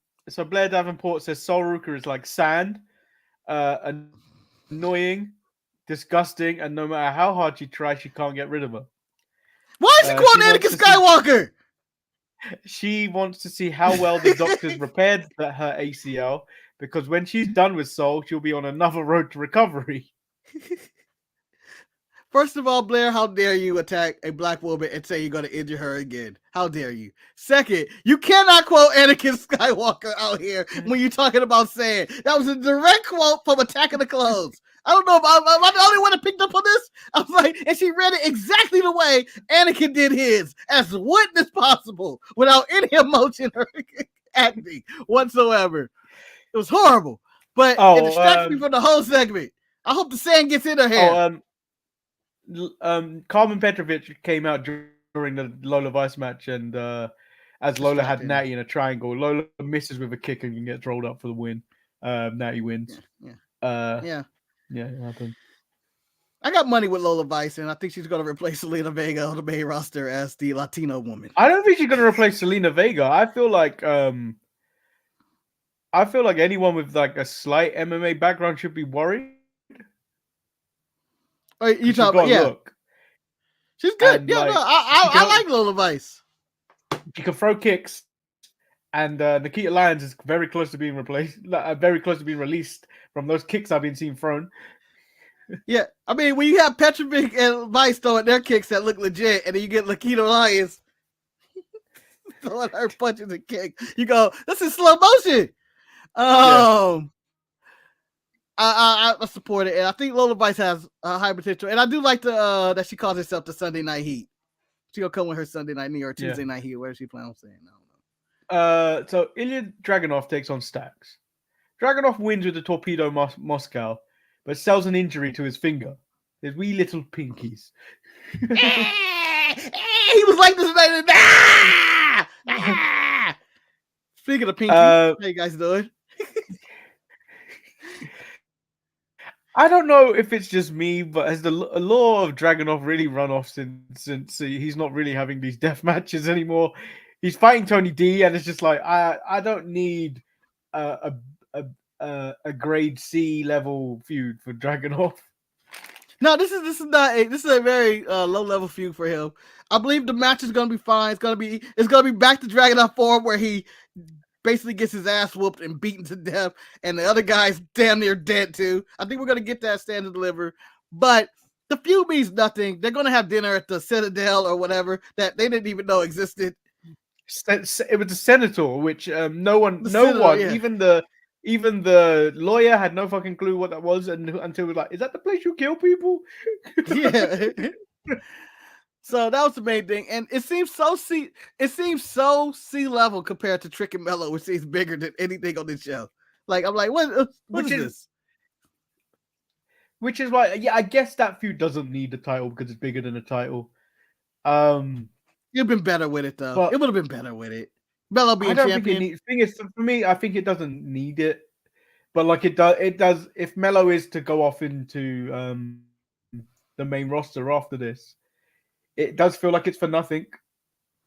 Blair Davenport says Sol Ruka is like sand. Annoying, disgusting, and no matter how hard she tries, she can't get rid of her. Why is she quoting Anakin Skywalker? She wants to see how well the doctors repaired her ACL, because when she's done with Sol, she'll be on another road to recovery. First of all, Blair, how dare you attack a black woman and say you're going to injure her again? How dare you? Second, you cannot quote Anakin Skywalker out here when you're talking about saying that was a direct quote from Attack of the Clones. I don't know if I'm the only one that picked up on this. I was like, and she read it exactly the way Anakin did his, as witness possible, without any emotion or acting whatsoever. It was horrible, but it distracted me from the whole segment. I hope the sand gets in her hair. Carmen Petrovic came out during the Lola Vice match, and as Lola had Natty in a triangle, Lola misses with a kick and gets rolled up for the win. Natty wins. Yeah. It happened. I got money with Lola Vice, and I think she's going to replace Selena Vega on the main roster as the Latino woman. I don't think she's going to replace Selena Vega. I feel like anyone with like a slight MMA background should be worried. Oh, you talking about, look. She's good. And, I like Lola Vice. She can throw kicks, and Nikita Lyons is very close to being replaced, very close to being released from those kicks I've been seeing thrown. Yeah, I mean, when you have Petrovic and Vice throwing their kicks that look legit, and then you get Nikita Lyons throwing her punches and kicks, you go, this is slow motion. I support it, and I think Lola Vice has high potential, and I do like that she calls herself the Sunday Night Heat. She gonna come with her Sunday Night Heat or Tuesday Night Heat, where she plan on saying. I don't know. So Ilya Dragunov takes on Stax. Dragunov wins with the Torpedo Moscow, but sells an injury to his finger. His wee little pinkies. He was like this night. Speaking of pinkies, how you guys doing? I don't know if it's just me, but has the law of Dragunov really run off since he's not really having these death matches anymore? He's fighting Tony D, and it's just like I don't need a grade C level feud for Dragunov. No, this is a very low level feud for him. I believe the match is gonna be fine. It's gonna be back to Dragunov form where he basically gets his ass whooped and beaten to death, and the other guy's damn near dead too. I think we're gonna get that Stand and Deliver, but the feud means nothing. They're gonna have dinner at the Citadel or whatever that they didn't even know existed. It was the Senator, which even the lawyer had no fucking clue what that was, until like, is that the place you kill people? Yeah. So that was the main thing, and it seems so C level compared to Trick and Mello, which seems bigger than anything on this show. Like, I'm like, what is this? Which is why, I guess that feud doesn't need the title because it's bigger than the title. You've been better with it though. It would have been better with it. Mello being champion. Thing is, for me, I think it doesn't need it, but like it does. If Mello is to go off into the main roster after this, it does feel like it's for nothing.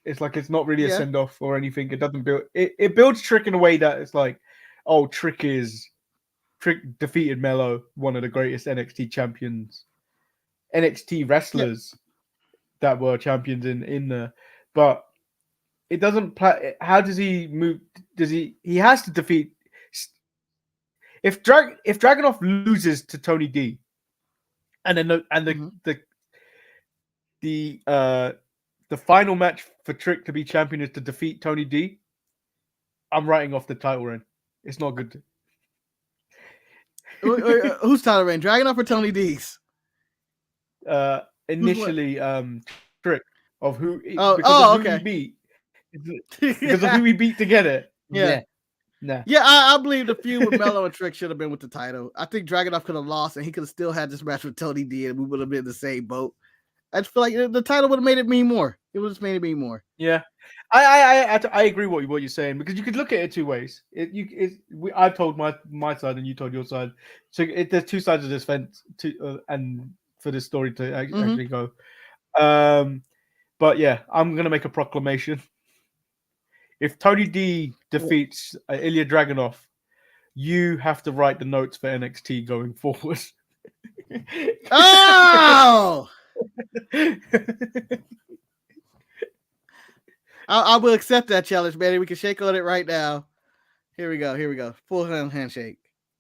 It's like it's not really a send off or anything. It doesn't build. It builds Trick in a way that it's like, oh, Trick defeated Mello, one of the greatest NXT champions, NXT wrestlers that were champions in there. But it doesn't. How does he move? He has to defeat? If Dragunov loses to Tony D, and then the final match for Trick to be champion is to defeat Tony D, I'm writing off the title reign. It's not good. Who's title reign? Dragunov or Tony D's? Initially, Trick of who he beat. Because of who he beat to get it. Yeah. Nah. Yeah, I believe the feud with Mello and Trick should have been with the title. I think Dragunov could have lost, and he could have still had this match with Tony D, and we would have been in the same boat. I just feel like the title would have made it mean more. It would have made it mean more. Yeah, I agree what you're saying, because you could look at it two ways. I told my side and you told your side. So there's two sides of this fence and for this story to actually go. But yeah, I'm gonna make a proclamation. If Tony D defeats Ilya Dragunov, you have to write the notes for NXT going forward. Oh! I will accept that challenge, Manny. We can shake on it right now. Here we go. Full handshake.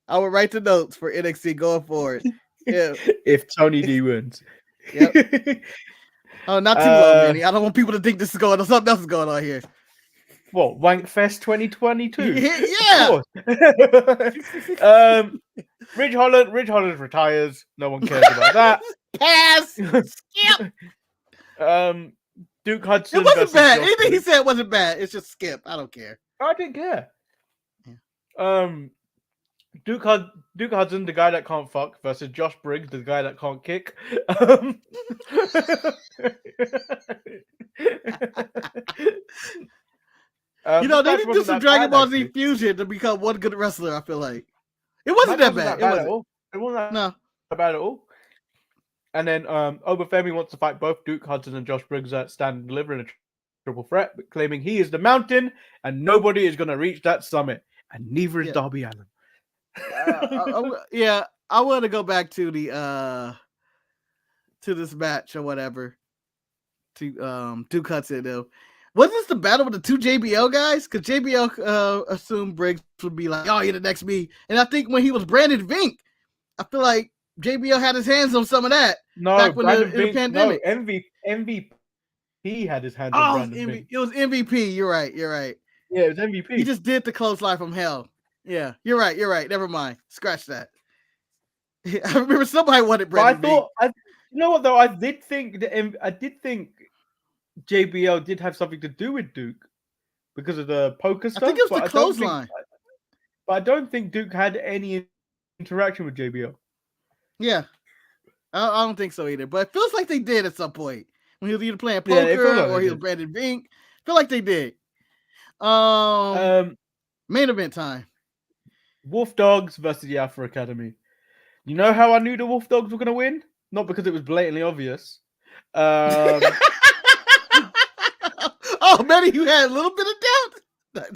I will write the notes for NXT going forward. Yeah. If Tony D wins. Yep. Oh, not too low, Manny. I don't want people to think this is going on. Something else is going on here. What, Wankfest 2022? Yeah. Ridge Holland retires. No one cares about that. Pass. Skip. Duke Hudson. It wasn't bad. Josh Anything he Briggs. said wasn't bad. It's just skip. I don't care. I didn't care. Yeah. Duke Hudson, the guy that can't fuck, versus Josh Briggs, the guy that can't kick. They did do some Dragon Ball Z fusion to become one good wrestler. I feel like it wasn't that bad. It wasn't. It wasn't that bad at all. And then Obafemi wants to fight both Duke Hudson and Josh Briggs at Stand and Deliver in a triple threat, but claiming he is the mountain and nobody is going to reach that summit, and neither is Darby Allin. I want to go back to the to this match or whatever. To Duke Hudson though. Was this the battle with the two JBL guys? Because JBL assumed Briggs would be like, "Oh, you're the next me." And I think when he was Brandon Vink, I feel like JBL had his hands on some of that. No, back when in the pandemic. No, MVP had his hands on Brandon Vink. It was MVP. You're right. Yeah, it was MVP. He just did the clothesline from hell. Yeah, you're right. Never mind. Scratch that. I remember somebody wanted Brandon Vink. You know what though? I did think JBL did have something to do with Duke because of the poker stuff. I think it was the clothesline. But I don't think Duke had any interaction with JBL. Yeah. I don't think so either. But it feels like they did at some point. When he was either playing poker or he was Brandon Vink. I feel like they did. Main event time. Wolf Dogs versus the Alpha Academy. You know how I knew the Wolf Dogs were going to win? Not because it was blatantly obvious. Oh, Manny, you had a little bit of doubt.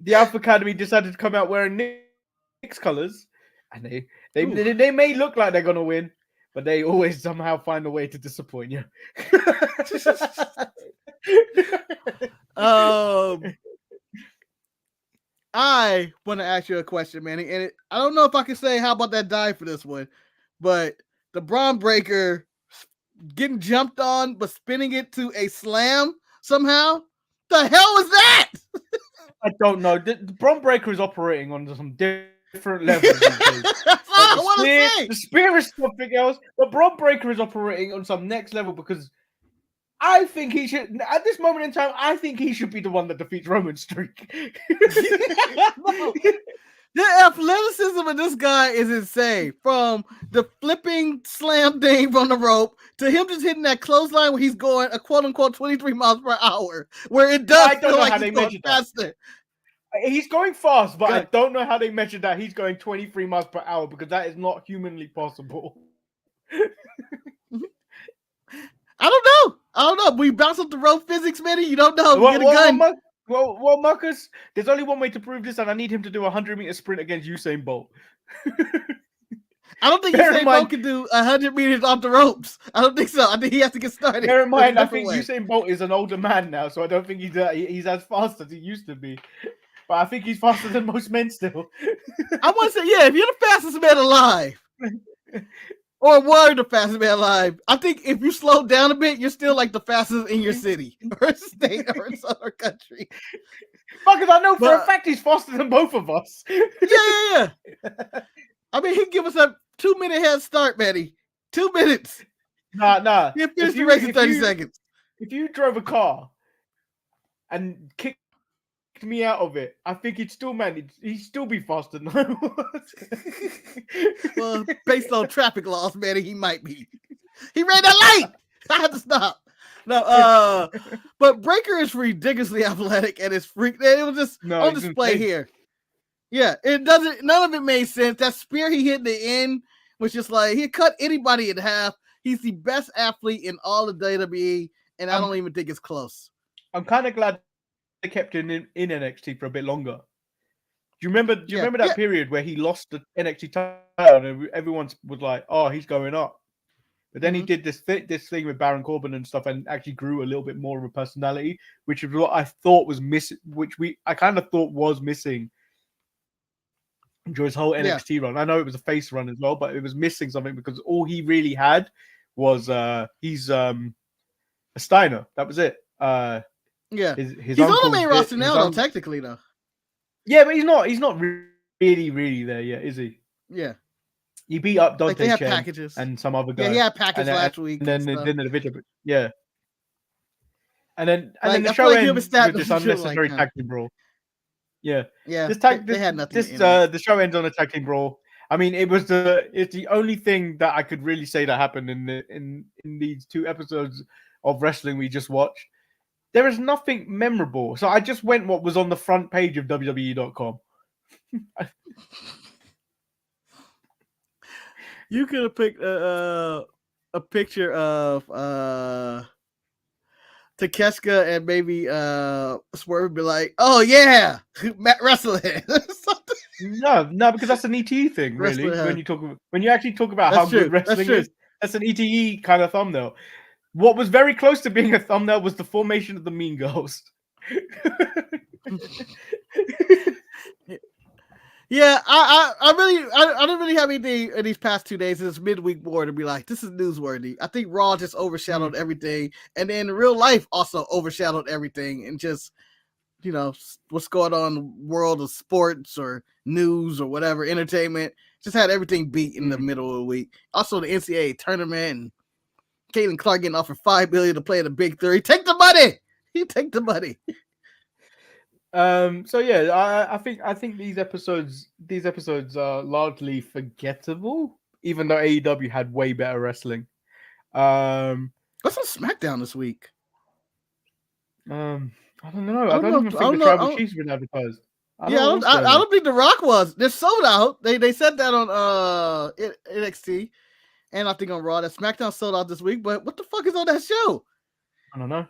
The Alpha Academy decided to come out wearing Knicks colors, and they may look like they're gonna win, but they always somehow find a way to disappoint you. I want to ask you a question, Manny, and I don't know if I can say how about that dive for this one, but the Braun Breaker getting jumped on but spinning it to a slam somehow. The hell was that? I don't know. The Braun Breaker is operating on some different levels. The spear is something else. The Braun Breaker is operating on some next level because I think he should, at this moment in time, I think he should be the one that defeats Roman Streak. The athleticism of this guy is insane. From the flipping slam thing from the rope to him just hitting that clothesline where he's going a quote unquote 23 miles per hour, where it does feel like he's going faster. He's going fast, but I don't know how they measured that he's going 23 miles per hour because that is not humanly possible. I don't know. We bounce up the rope physics, man. You don't know. Get a gun. Well, Marcus, there's only one way to prove this, and I need him to do a 100-meter sprint against Usain Bolt. I don't think Usain Bolt can do 100 meters off the ropes. I don't think so. I think he has to get started. Bear in mind, I think Usain Bolt is an older man now, so I don't think he's as fast as he used to be. But I think he's faster than most men still. I want to say, yeah, if you're the fastest man alive, or were the fastest man alive, I think if you slow down a bit, you're still like the fastest in your city or state or country. Because I know for a fact he's faster than both of us. Yeah. I mean, he'd give us a 2-minute head start, Manny. 2 minutes. Nah. He'll finish the race in 30 seconds. If you drove a car and kicked me out of it, I think he'd still be faster than I was. Well, based on traffic laws, Manny, he might be. He ran that light. I had to stop. No, but Breaker is ridiculously athletic and it's freak. It was just on display here. Yeah, none of it made sense. That spear he hit in the end was just like he cut anybody in half. He's the best athlete in all of WWE, and I don't even think it's close. I'm kind of glad they kept him in NXT for a bit longer. Do you remember that period where he lost the NXT title and everyone was like, "Oh, he's going up." But then he did this thing with Baron Corbin and stuff, and actually grew a little bit more of a personality, which is what I thought was missing. I kind of thought was missing during his whole NXT run. I know it was a face run as well, but it was missing something because all he really had was he's a Steiner. That was it. Yeah, his he's on the main roster now, though. uncle, Technically, though. yeah, but he's not really there yet, is he? Yeah, he beat up Dante they had Chen packages. and some other guy. Yeah, he had packages last week. And then the video, yeah. And then the I show feel like ends with this unnecessary tag team brawl. Yeah, yeah. They had nothing. The show ends on a tag team brawl. I mean, it's the only thing that I could really say that happened in these 2 episodes of wrestling we just watched. There is nothing memorable. So I just went what was on the front page of WWE.com. You could have picked a picture of Takeshka and maybe Swerve, be like, "Oh yeah, Matt wrestling." No, because that's an ETE thing, really. When you actually talk about how good wrestling is, that's an ETE kind of thumbnail. What was very close to being a thumbnail was the formation of the Mean Girls. Yeah, I didn't really have anything in these past 2 days. This midweek war to be like, this is newsworthy. I think Raw just overshadowed everything, and then real life also overshadowed everything, and just what's going on in the world of sports or news or whatever, entertainment, just had everything beat in the middle of the week. Also, the NCAA tournament and Caitlin Clark getting offered $5 billion to play in the Big Three. Take the money. You take the money. So yeah, I think these episodes are largely forgettable, even though AEW had way better wrestling. What's on SmackDown this week? I don't know. I don't even think the Tribal Chiefs been advertised. I don't think The Rock was. They're sold out. They said that on NXT, and I think on Raw that SmackDown sold out this week. But what the fuck is on that show? I don't know.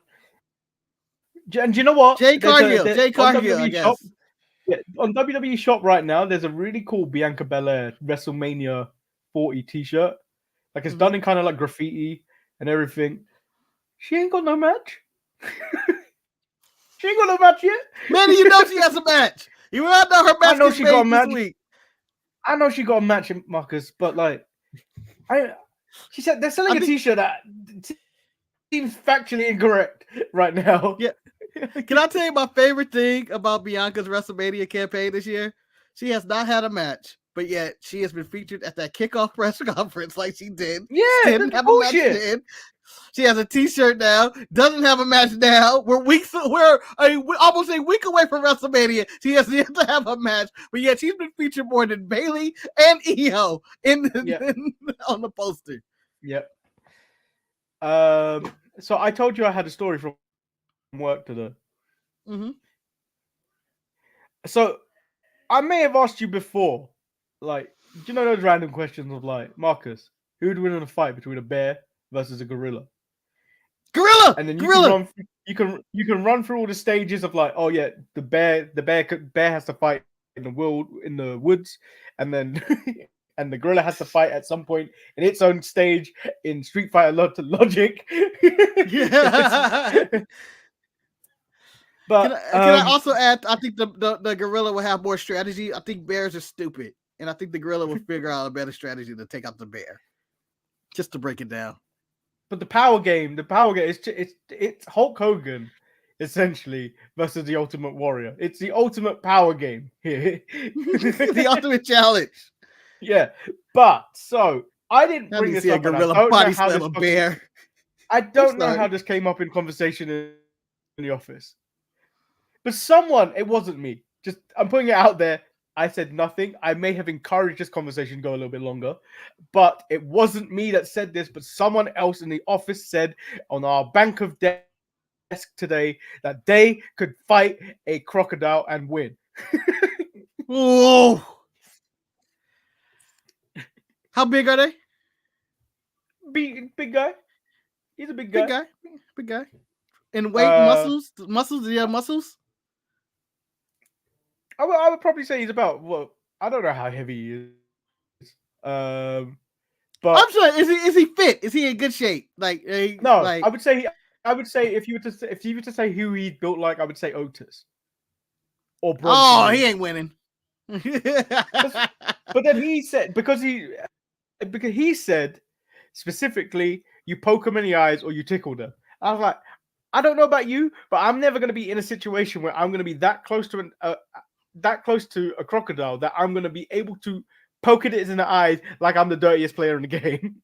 And do you know what? Jay Cargill, I guess. Shop, on WWE Shop right now, there's a really cool Bianca Belair WrestleMania 40 t-shirt. Like, it's done in kind of like graffiti and everything. She ain't got no match. She ain't got no match yet. Man, you know she has a match. You not know her match. I know she got a match this week. I know she got a match, Marcus, but like, she said they're selling a t-shirt that seems factually incorrect right now. Yeah. Can I tell you my favorite thing about Bianca's WrestleMania campaign this year? She has not had a match, but yet she has been featured at that kickoff press conference like she did. Yeah, didn't have a match then. She has a t-shirt now, doesn't have a match now. We're almost a week away from WrestleMania. She has yet to have a match, but yet she's been featured more than Bayley and Io on the poster. Yep. So I told you I had a story from work today. So I may have asked you before, like, do you know those random questions of like, Marcus, who would win in a fight between a bear versus a gorilla? Gorilla, and then gorilla. You can run through all the stages of like, oh yeah, the bear has to fight in the woods, and then and the gorilla has to fight at some point in its own stage in Street Fighter Logic. Yeah. But can I also add? I think the gorilla will have more strategy. I think bears are stupid, and I think the gorilla will figure out a better strategy to take out the bear. Just to break it down. But the power game it's Hulk Hogan essentially versus the Ultimate Warrior. It's the ultimate power game here. The ultimate challenge. Yeah, but so I didn't bring this up. A gorilla body slam a bear. I don't know how this came up in conversation in the office. But someone, it wasn't me. Just I'm putting it out there. I said nothing. I may have encouraged this conversation to go a little bit longer, but it wasn't me that said this, but someone else in the office said on our bank of desk today that they could fight a crocodile and win. Whoa. How big are they? Big guy. He's a big guy. Big guy. And weight, muscles? Do you have muscles? I would probably say he's about, well, I don't know how heavy he is. But I'm sorry, is he fit? Is he in good shape? No, I would say if you were to say who he built like, I would say Otis. Or Bronson. Oh, he ain't winning. But then he said because he said specifically you poke them in the eyes or you tickle them. I was like, I don't know about you, but I'm never going to be in a situation where I'm going to be that close to a crocodile that I'm going to be able to poke it in the eyes like I'm the dirtiest player in the game.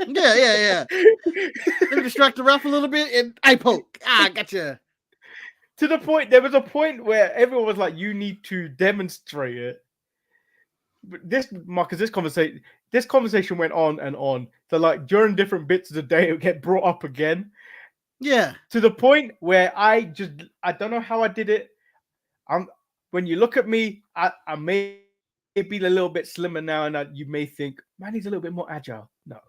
Yeah. Let me distract the ref a little bit and I poke. Gotcha. To the point, there was a point where everyone was like, "You need to demonstrate it." But Marcus, this conversation went on and on. So like during different bits of the day, it would get brought up again. Yeah. To the point where I don't know how I did it. When you look at me, I may be a little bit slimmer now, and you may think, man, he's a little bit more agile. No,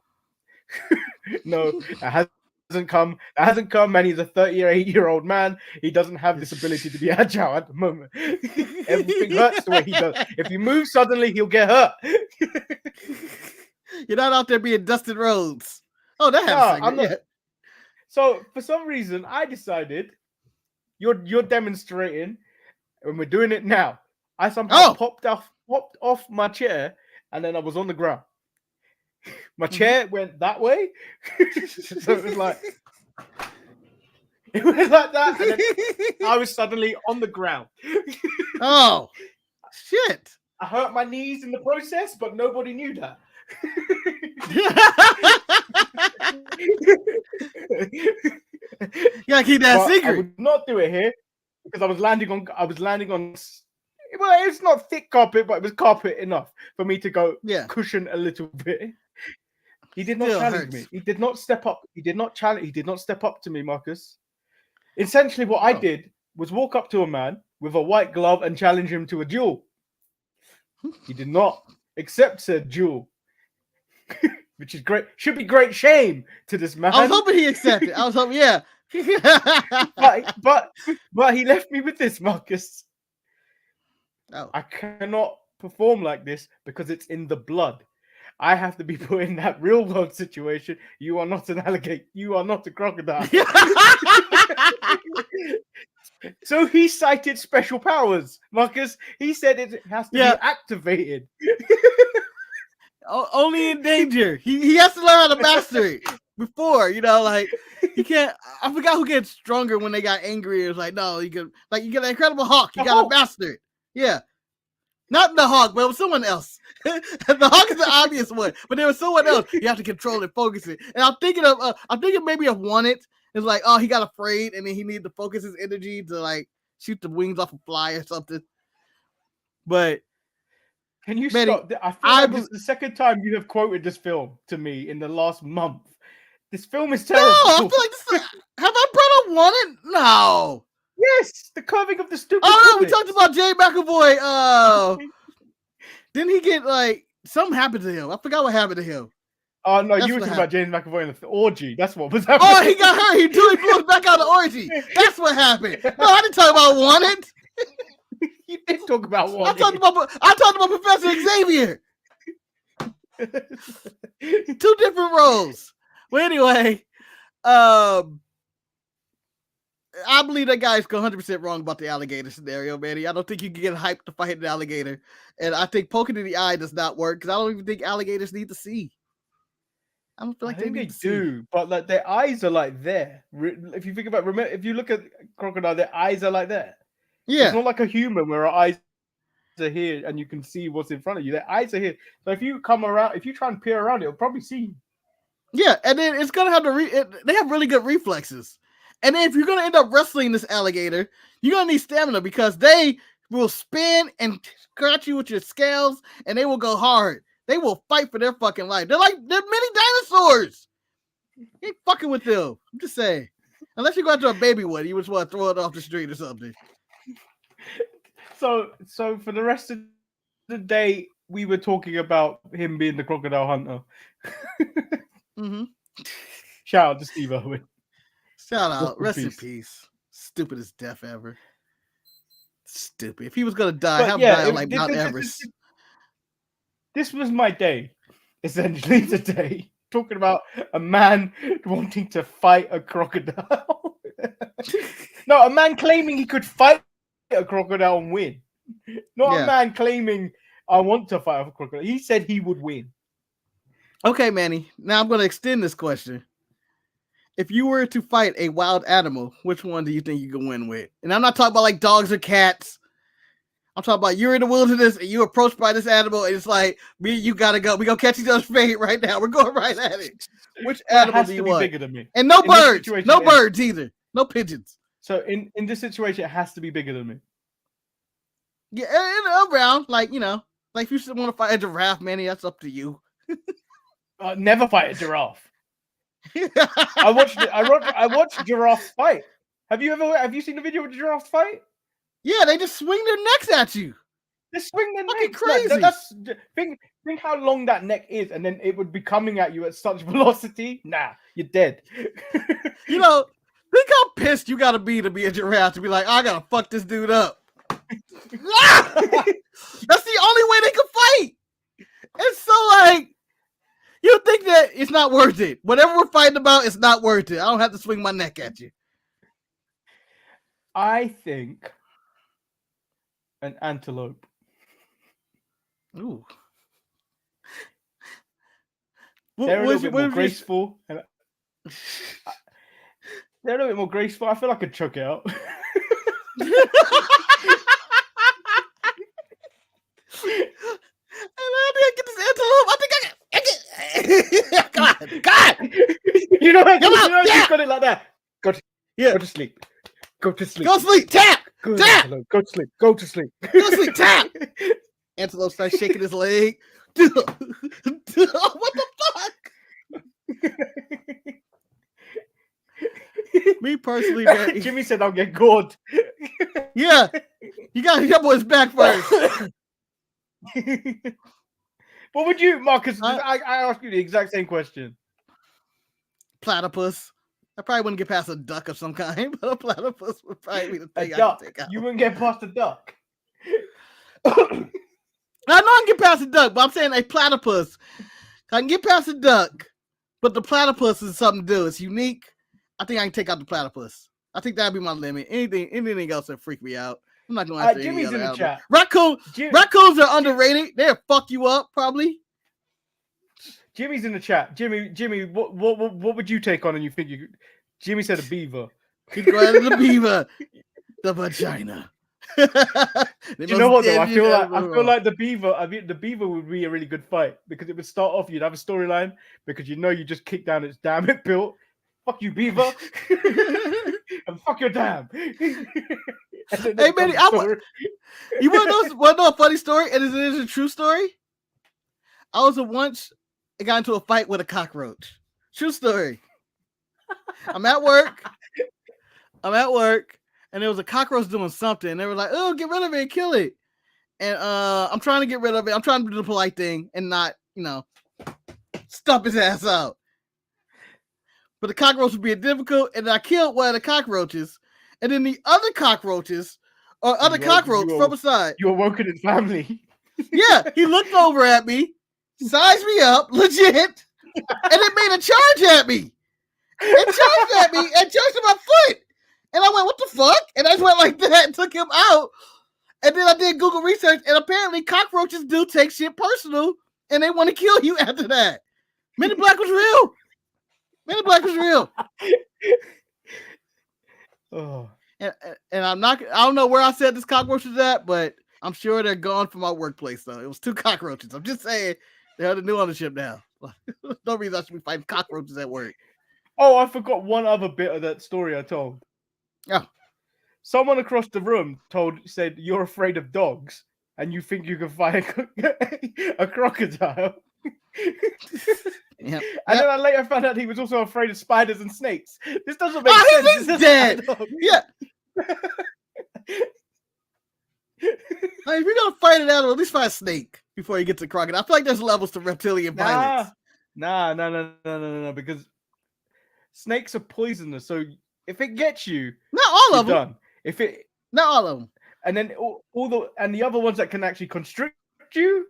no, that hasn't come. That hasn't come, man. He's a 38-year-old man. He doesn't have this ability to be agile at the moment. Everything hurts the way he does. If you move suddenly, he'll get hurt. You're not out there being Dustin Rhodes. Oh, that happens. I'm not. Yeah. So for some reason, I decided you're demonstrating, and we're doing it now. I somehow popped off my chair, and then I was on the ground. My chair went that way, so it was like that, and then I was suddenly on the ground. Oh, shit! I hurt my knees in the process, but nobody knew that. Yeah, keep that secret. I would not do it here because I was landing on. Well, it's not thick carpet, but it was carpet enough for me to go cushion a little bit. He did not challenge me. He did not step up. He did not challenge. He did not step up to me, Marcus. Essentially, what I did was walk up to a man with a white glove and challenge him to a duel. He did not accept said duel, which is great. Should be great shame to this man. I was hoping he accepted. I was hoping, yeah. but he left me with this, Marcus. Oh. I cannot perform like this because it's in the blood. I have to be put in that real world situation. You are not an alligator. You are not a crocodile. So he cited special powers, Marcus. He said it has to be activated. Only in danger. He has to learn how to master it before, like you can't. I forgot who gets stronger when they got angry. It was like, no, you get an Incredible Hulk. You gotta master it. Yeah. Not the Hawk, but it was someone else. The Hawk is the obvious one, but there was someone else. You have to control it, focus it. And I'm thinking maybe of One It. It's like, he got afraid, and then he needed to focus his energy to like shoot the wings off a fly or something. But can you stop? I feel like this is the second time you have quoted this film to me in the last month. This film is terrible. No, I feel like have I brought up One It? No. Yes, the curving of the stupid. Oh no, we talked about Jay McAvoy. Didn't he get something happened to him? I forgot what happened to him. Oh no, you were talking about James McAvoy in the orgy. That's what was happening. Oh, he got hurt. He blew us back out of the orgy. That's what happened. No, I didn't talk about One It. You did talk about One It. I talked about Professor Xavier. Two different roles. Well, anyway, I believe that guy's 100% wrong about the alligator scenario, Manny. I don't think you can get hyped to fight an alligator. And I think poking in the eye does not work because I don't even think alligators need to see. I don't feel like they do, but like their eyes are like there. If you think about, if you look at crocodile, their eyes are like that. Yeah, it's not like a human where our eyes are here and you can see what's in front of you. Their eyes are here. So if you come around, if you try and peer around, it'll probably see you. Yeah, and then it's gonna have they have really good reflexes. And then if you're gonna end up wrestling this alligator, you're gonna need stamina because they will spin and scratch you with your scales, and they will go hard. They will fight for their fucking life. They're mini dinosaurs. You ain't fucking with them. I'm just saying. Unless you go after a baby one, you just want to throw it off the street or something. So for the rest of the day, we were talking about him being the crocodile hunter. Mm-hmm. Shout out to Steve Owen. Shout out. Rest in peace. Stupidest death ever. Stupid. If he was gonna die, how die on Mount Everest? This was my day, essentially today. Talking about a man wanting to fight a crocodile. No, a man claiming he could fight a crocodile and win. Not a man claiming I want to fight a crocodile. He said he would win. Okay, Manny. Now I'm going to extend this question. if you were to fight a wild animal, which one do you think you could win with? And I'm not talking about like dogs or cats. I'm talking about you're in the wilderness and you're approached by this animal, and it's like, me, you gotta go. We gonna catch each other's fate right now. We're going right at it. Which animal do you want? Bigger than me. And no birds. No birds either. No pigeons. So in this situation, it has to be bigger than me. Yeah, and around, like, you know, like if you want to fight a giraffe, Manny, that's up to you. Never fight a giraffe. I watched giraffes fight. Have you seen the video of a giraffe fight? Yeah, they just swing their necks at you. They swing their necks. Crazy. That's think how long that neck is, and then it would be coming at you at such velocity. Nah, you're dead. You know, think how pissed you gotta be a giraffe to be like, I gotta fuck this dude up. That's the only way they can fight. And so, like, you think that it's not worth it. Whatever we're fighting about, it's not worth it. I don't have to swing my neck at you. I think an antelope. Ooh. They're a little bit more graceful. They're a little bit more graceful. I feel like I could choke it out. I get this antelope. I think I can. God. You know what? You got it like that. Go to sleep. Go to sleep. Go sleep. Tap. Go tap. Go to sleep. Go to sleep. Go to sleep. Tap. Antelope starts shaking his leg. What the fuck? Me personally, man. Jimmy said I'll get gored. Yeah. You got your boy's back first. What would you, Marcus? I asked you the exact same question. Platypus. I probably wouldn't get past a duck of some kind, but a platypus would probably be the thing I could take out. You wouldn't get past a duck. I know I can get past a duck, but I'm saying a platypus. I can get past a duck, but the platypus is something to do. It's unique. I think I can take out the platypus. I think that'd be my limit. Anything else that freak me out. I'm not going to Jimmy's in the chat. Raccoons are underrated. They'll fuck you up, probably. Jimmy's in the chat. Jimmy, what would you take on? And you think you? Jimmy said a beaver. He'd go after the beaver, the vagina. You know what though? I feel like the beaver. I mean, the beaver would be a really good fight because it would start off. You'd have a storyline because you know you just kick down its dam it built. Fuck you, beaver, and fuck your dam. Hey, Manny, you want to know a funny story? And it is a true story. I got into a fight with a cockroach. True story. I'm at work, and there was a cockroach doing something. They were like, "Oh, get rid of it and kill it." And I'm trying to get rid of it. I'm trying to do the polite thing and not, stump his ass out. But the cockroach was being difficult, and I killed one of the cockroaches. And then the other cockroaches, or other cockroach from aside. You awoke in his family. Yeah, he looked over at me, sized me up, legit, and it made a charge at me. It charged at me and charged at my foot. And I went, what the fuck? And I just went like that and took him out. And then I did Google research, and apparently cockroaches do take shit personal, and they want to kill you after that. Men in Black was real. Men in Black was real. Oh. And I don't know where I said this cockroach was at, but I'm sure they're gone from my workplace, though. It was 2 cockroaches. I'm just saying they have the new ownership now. No reason I should be fighting cockroaches at work. Oh, I forgot one other bit of that story I told. Oh. Someone across the room said, you're afraid of dogs and you think you can fight a crocodile. Yep. And then I later found out he was also afraid of spiders and snakes. This doesn't make sense. He's dead. Yeah. Like, if you're gonna fight an animal, at least fight a snake before you get to crocodile. I feel like there's levels to reptilian violence. No, because snakes are poisonous. So if it gets you, not all of them. Done. Not all of them. And then the other ones that can actually constrict you,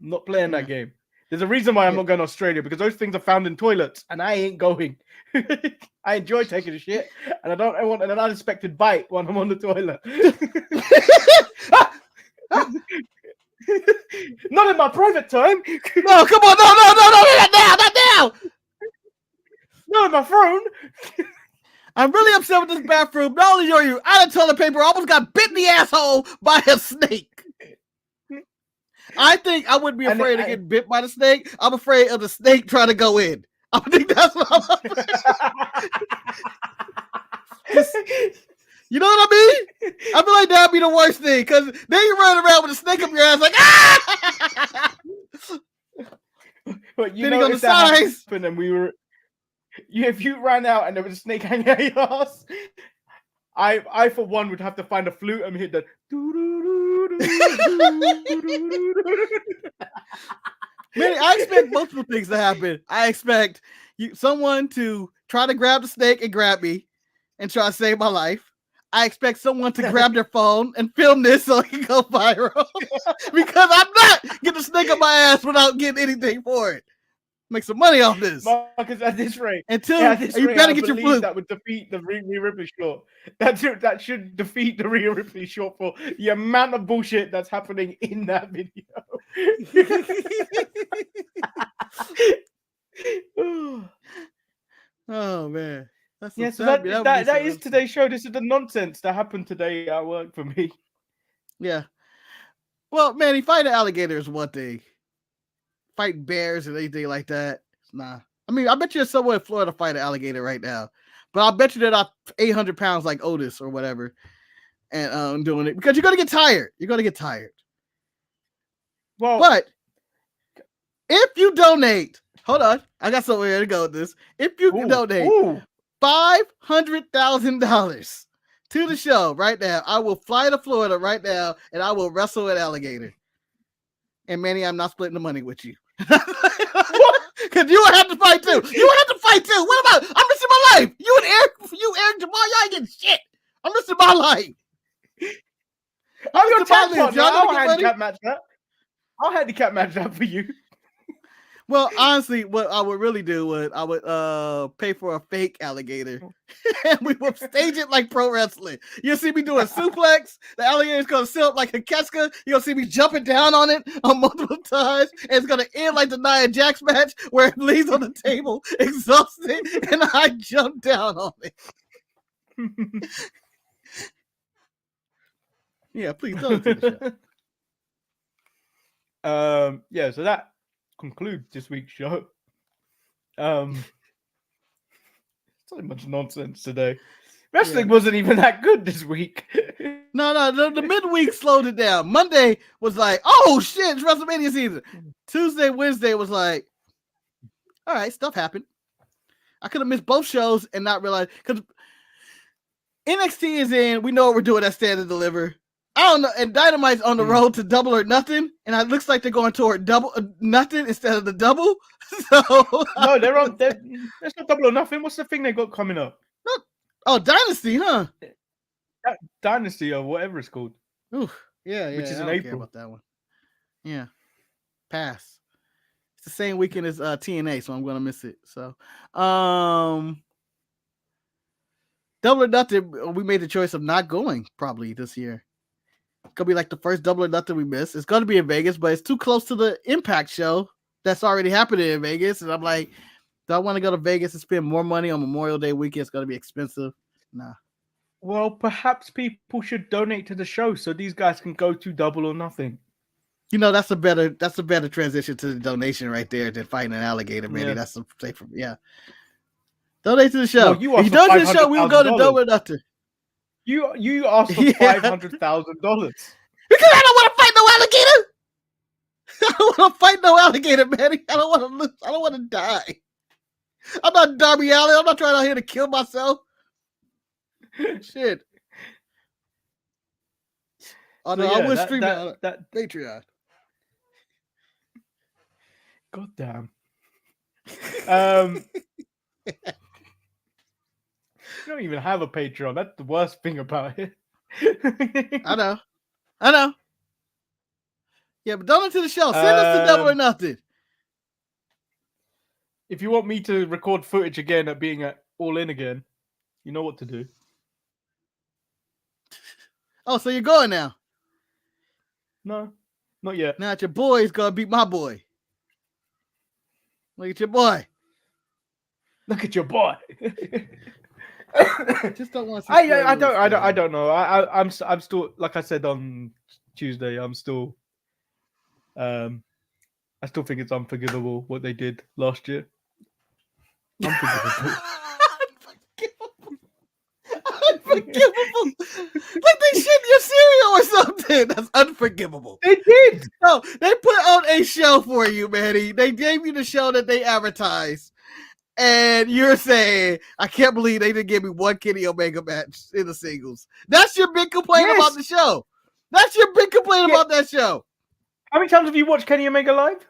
not playing that game. There's a reason why I'm not going to Australia, because those things are found in toilets, and I ain't going. I enjoy taking a shit, and I don't want an unexpected bite when I'm on the toilet. Not in my private time. No, come on, no, not now. on my throne. I'm really upset with this bathroom. Not only are you out of toilet paper, I almost got bit in the asshole by a snake. I think I wouldn't be afraid of getting bit by the snake. I'm afraid of the snake trying to go in. I think that's what I'm afraid. You know what I mean? I feel like that'd be the worst thing, because then you run around with a snake up your ass like, ah! But you know, if that happened and we were, if you ran out and there was a snake hanging out your ass, I for one would have to find a flute and hit the. Man, I expect multiple things to happen. I expect someone to try to grab the snake and grab me and try to save my life. I expect someone to grab their phone and film this so it can go viral. Because I'm not getting the snake up my ass without getting anything for it. Make some money off this. Marcus, at this rate. And two, you better get your flute. That would defeat the Rhea Ripley short. That should defeat the Rhea Ripley short for the amount of bullshit that's happening in that video. Oh man. Yes, yeah, so that is today's show. This is the nonsense that happened today at work for me. Yeah. Well, Manny, fighting alligators is one thing. Fighting bears and anything like that, nah. I mean, I bet you're somewhere in Florida fighting an alligator right now, but I bet you they're not 800 pounds like Otis or whatever, and doing it because you're gonna get tired. You're gonna get tired. Well, but if you donate, hold on, I got somewhere to go with this. If you can donate $500,000 to the show right now, I will fly to Florida right now and I will wrestle an alligator. And Manny, I'm not splitting the money with you. Because you would have to fight too. You would have to fight too. What about? I'm missing my life. You and Eric Jamal, y'all ain't getting shit. I'm missing my life. I'm your tag partner. I'll handicap match that. I'll handicap match that for you. Well, honestly, what I would really do would I would pay for a fake alligator and we would stage it like pro wrestling. You'll see me doing a suplex. The alligator's gonna sit up like a Keska. You'll see me jumping down on it multiple times. And it's gonna end like the Nia Jax match where it lays on the table, exhausted, and I jump down on it. Yeah, please don't do the show. Yeah, so that concludes this week's show. So much nonsense today. Wrestling wasn't even that good this week. No, the midweek slowed it down. Monday was like, oh shit, it's WrestleMania season. Tuesday, Wednesday was like, all right, stuff happened. I could have missed both shows and not realize, because NXT is in, we know what we're doing at Stand and Deliver. I don't know, and Dynamite's on the road to Double or Nothing, and it looks like they're going toward Double Nothing instead of the Double. So no, there's no Double or Nothing. What's the thing they got coming up? Oh, Dynasty, huh? Dynasty or whatever it's called. Ooh, yeah, which is in I don't April. care about that one. Yeah, pass. It's the same weekend as TNA, so I'm gonna miss it. So, Double or Nothing, we made the choice of not going probably this year. Gonna be like the first Double or Nothing we miss. It's gonna be in Vegas, but it's too close to the Impact show that's already happening in Vegas. And I'm like, do I want to go to Vegas and spend more money on Memorial Day weekend? It's gonna be expensive. Nah. Well, perhaps people should donate to the show so these guys can go to Double or Nothing. You know, that's a better transition to the donation right there than fighting an alligator, man. Yeah. That's a safer, yeah. Donate to the show. Well, if you donate to the show, we will go to Double or Nothing. You asked for $500,000 because I don't want to fight no alligator. I don't want to fight no alligator, man. I don't want to die. I'm not Darby Allin. I'm not trying out here to kill myself. Shit. Oh no, I would stream that Patreon. God damn. You don't even have a Patreon. That's the worst thing about it. I know. Yeah, but donate to the show. Send us to Double or Nothing. If you want me to record footage again at being at All In again, you know what to do. Oh, so you're going now? No, not yet. Now your boy's gonna beat my boy. Look at your boy. Look at your boy. I just don't want to see I spoilers, don't know. I'm still, like I said on Tuesday, I still think it's unforgivable what they did last year. Unforgivable. Unforgivable. Like they shit in your cereal or something. That's unforgivable. They did. No, they put on a show for you, Manny. They gave you the show that they advertised. And you're saying, I can't believe they didn't give me one Kenny Omega match in the singles. That's your big complaint about the show. That's your big complaint about that show. How many times have you watched Kenny Omega live?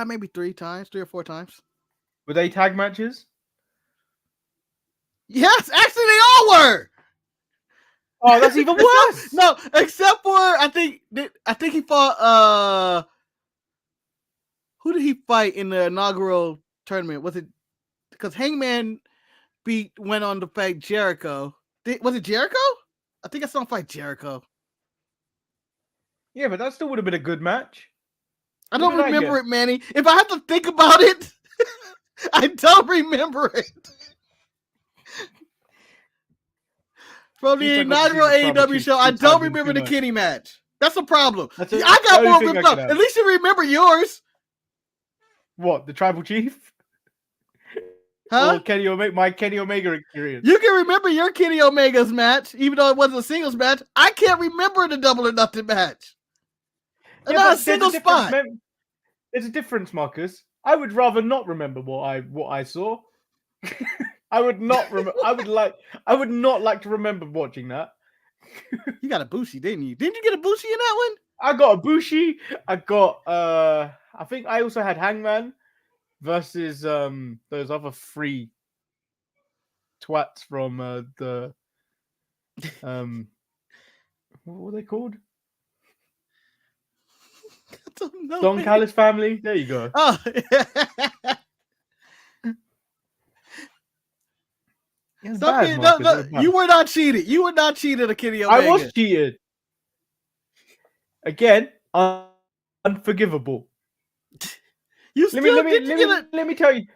Maybe 3 or 4 times. Were they tag matches? Yes, actually they all were. Oh, that's even worse. No, except for I think he fought who did he fight in the inaugural tournament? Was it because Hangman went on to fight Jericho? Was it Jericho? I think I saw him fight Jericho. Yeah, but that still would have been a good match. I don't remember it, Manny. If I have to think about it, I don't remember it. From the inaugural AEW show, I don't remember the Kenny match. That's a problem. I got more ripped up. At least you remember yours. What, the Tribal Chief? Huh? Or my Kenny Omega experience. You can remember your Kenny Omega's match, even though it wasn't a singles match. I can't remember the Double or Nothing match. Yeah, not a single spot. There's a difference, Marcus. I would rather not remember what I saw. I would not remember. I would not like to remember watching that. You got a Bushi, didn't you? Didn't you get a Bushi in that one? I got a Bushi. I got I think I also had Hangman versus those other 3 twats from the what were they called? I don't know. Don Callis family. There you go. Oh. You were not cheated. You were not cheated, a Kenny Omega. I was cheated. Again, unforgivable. Let me tell you.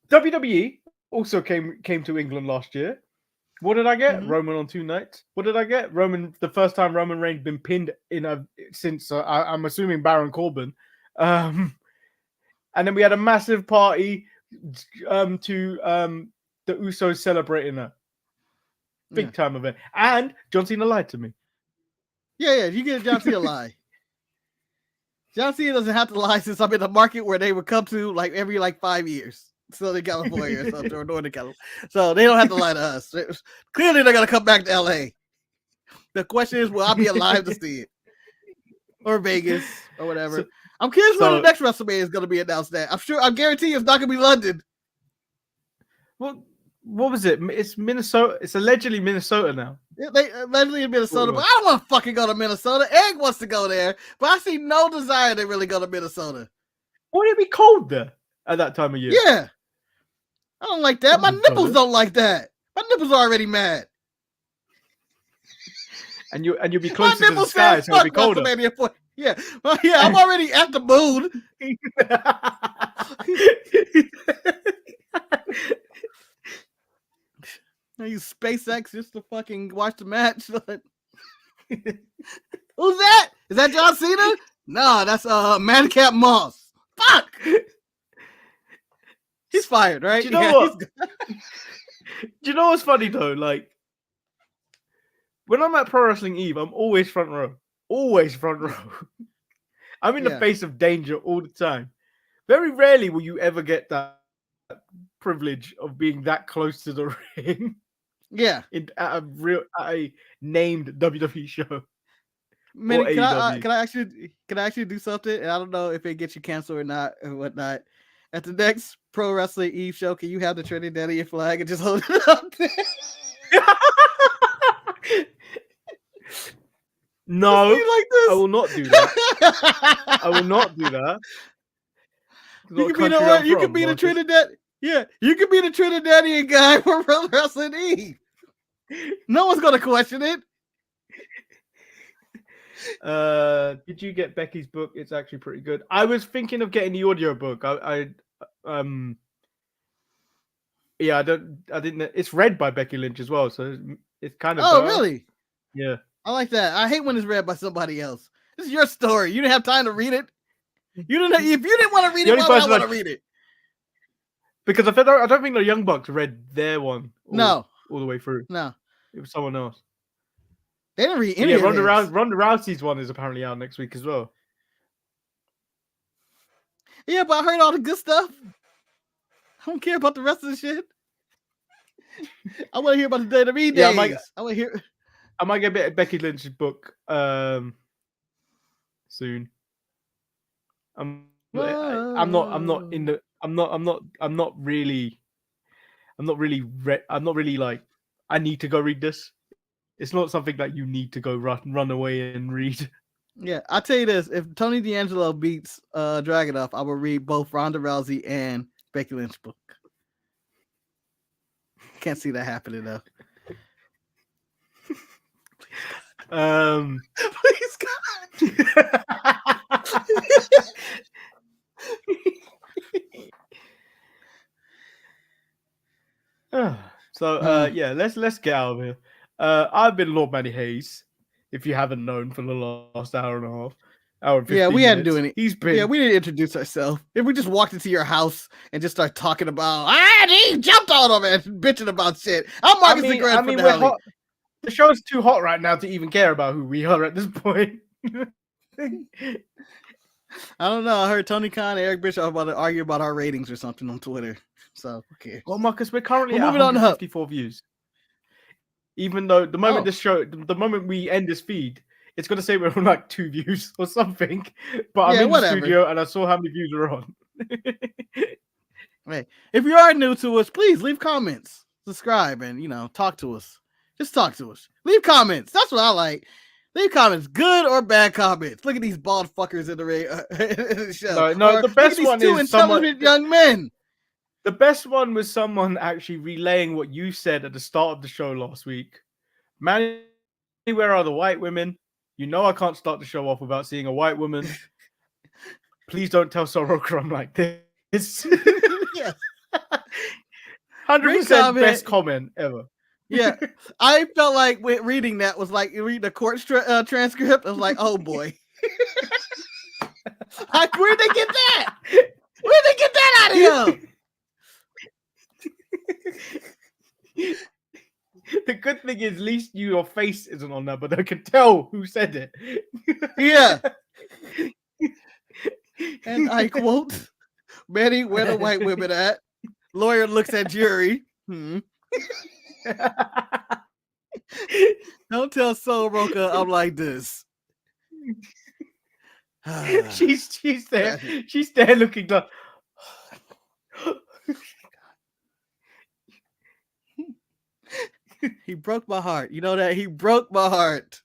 WWE also came to England last year. What did I get? Mm-hmm. Roman on 2 nights. What did I get? Roman, the first time Roman Reigns been pinned since I'm assuming Baron Corbin. And then we had a massive party to the Usos celebrating that. Big time event. And John Cena lied to me. Yeah, you get John Cena lie. John Cena doesn't have to lie since I'm in a market where they would come to like every 5 years. Southern California or something, or Northern California. So they don't have to lie to us. Clearly, they're going to come back to LA. The question is, will I be alive to see it? Or Vegas, or whatever. I'm curious when the next WrestleMania is going to be announced at. I guarantee it's not going to be London. Well, what was it? It's Minnesota. It's allegedly Minnesota now. They allegedly in Minnesota, but I don't want to fucking go to Minnesota. Egg wants to go there, but I see no desire to really go to Minnesota. Would it be cold there at that time of year? Yeah. I don't like that. My nipples don't like that. My nipples are already mad. And you'll be closer to the sky, so it'll be colder. Yeah. Well, yeah, I'm already at the moon. I use SpaceX just to fucking watch the match. Who's that? Is that John Cena? No, that's Madcap Moss. Fuck. He's fired, right? Do you know what? Do you know what's funny though? Like when I'm at Pro Wrestling Eve, I'm always front row. Always front row. I'm in the face of danger all the time. Very rarely will you ever get that privilege of being that close to the ring. Yeah. At a named WWE show. Manny, can I actually do something? And I don't know if it gets you canceled or not or whatnot. At the next Pro Wrestling Eve show, can you have the Trinidadian flag and just hold it up there? No, like I will not do that. I will not do that. You can be the Trinidad. Yeah, you can be the Trinidadian guy for Pro Wrestling Eve. No one's gonna question it. Did you get Becky's book? It's actually pretty good. I was thinking of getting the audio book. Yeah, I didn't. It's read by Becky Lynch as well, so it's kind of. Oh, really? Yeah. I like that. I hate when it's read by somebody else. This is your story. You didn't have time to read it. You didn't. If you didn't want to read it, why would I want to read it? Because I don't think the Young Bucks read their one. All the way through. No, it was someone else. They didn't read any of Ronda Rousey's one is apparently out next week as well. Yeah, but I heard all the good stuff. I don't care about the rest of the shit. I want to hear about the WWE days. I want to hear. I might get a bit of Becky Lynch's book soon. I'm not really like I need to go read this. It's not something that you need to go run away and read. Yeah, I'll tell you this: if Tony D'Angelo beats Dragunov, I will read both Ronda Rousey and Becky Lynch book. Can't see that happening though. Please God. Yeah, let's get out of here. I've been Lord Manny Hayes, if you haven't known for the last hour and a half. Hour and 15 yeah, we minutes. hadn't do any. He's been. Yeah, we didn't introduce ourselves. If we just walked into your house and just start talking about, he jumped on him and bitching about shit. I'm Marcus the Grand we're hot. The show's too hot right now to even care about who we are at this point. I don't know. I heard Tony Khan and Eric Bischoff about to argue about our ratings or something on Twitter. So, okay. Well, Marcus, we're currently at 154 views. Even though the moment the moment we end this feed, it's going to say we're on like 2 views or something. But I'm in the studio and I saw how many views are on. Right. If you are new to us, please leave comments, subscribe, and, talk to us. Just talk to us. Leave comments. That's what I like. Leave comments, good or bad comments. Look at these bald fuckers in the show. No, the best one is intelligent young men. The best one was someone actually relaying what you said at the start of the show last week. Manny, where are the white women? You know I can't start the show off without seeing a white woman. Please don't tell Soroka I'm like this. Yes. 100% best comment ever. Yeah, I felt like reading that was like reading a court transcript. I was like, oh boy. Like, where'd they get that? Where'd they get that out of him? The good thing is, at least your face isn't on there, but I can tell who said it. Yeah. And I quote, Manny, where the white women at? Lawyer looks at jury. Don't tell Soroka I'm like this. She's there. She's there looking like. He broke my heart. You know that? He broke my heart.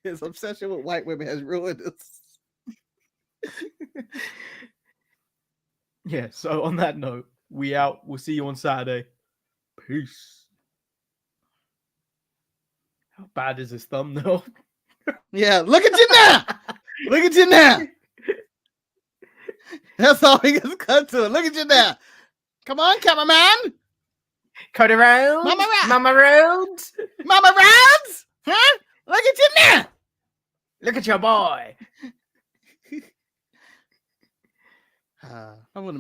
His obsession with white women has ruined us. Yeah, so on that note, we out. We'll see you on Saturday. Peace. How bad is this thumbnail? Yeah, look at you now. Look at you now. That's all we can cut to. Look at you now. Come on, cameraman. Cut around. Mama rounds. Mama rounds. Huh? Look at you now. Look at your boy. I want to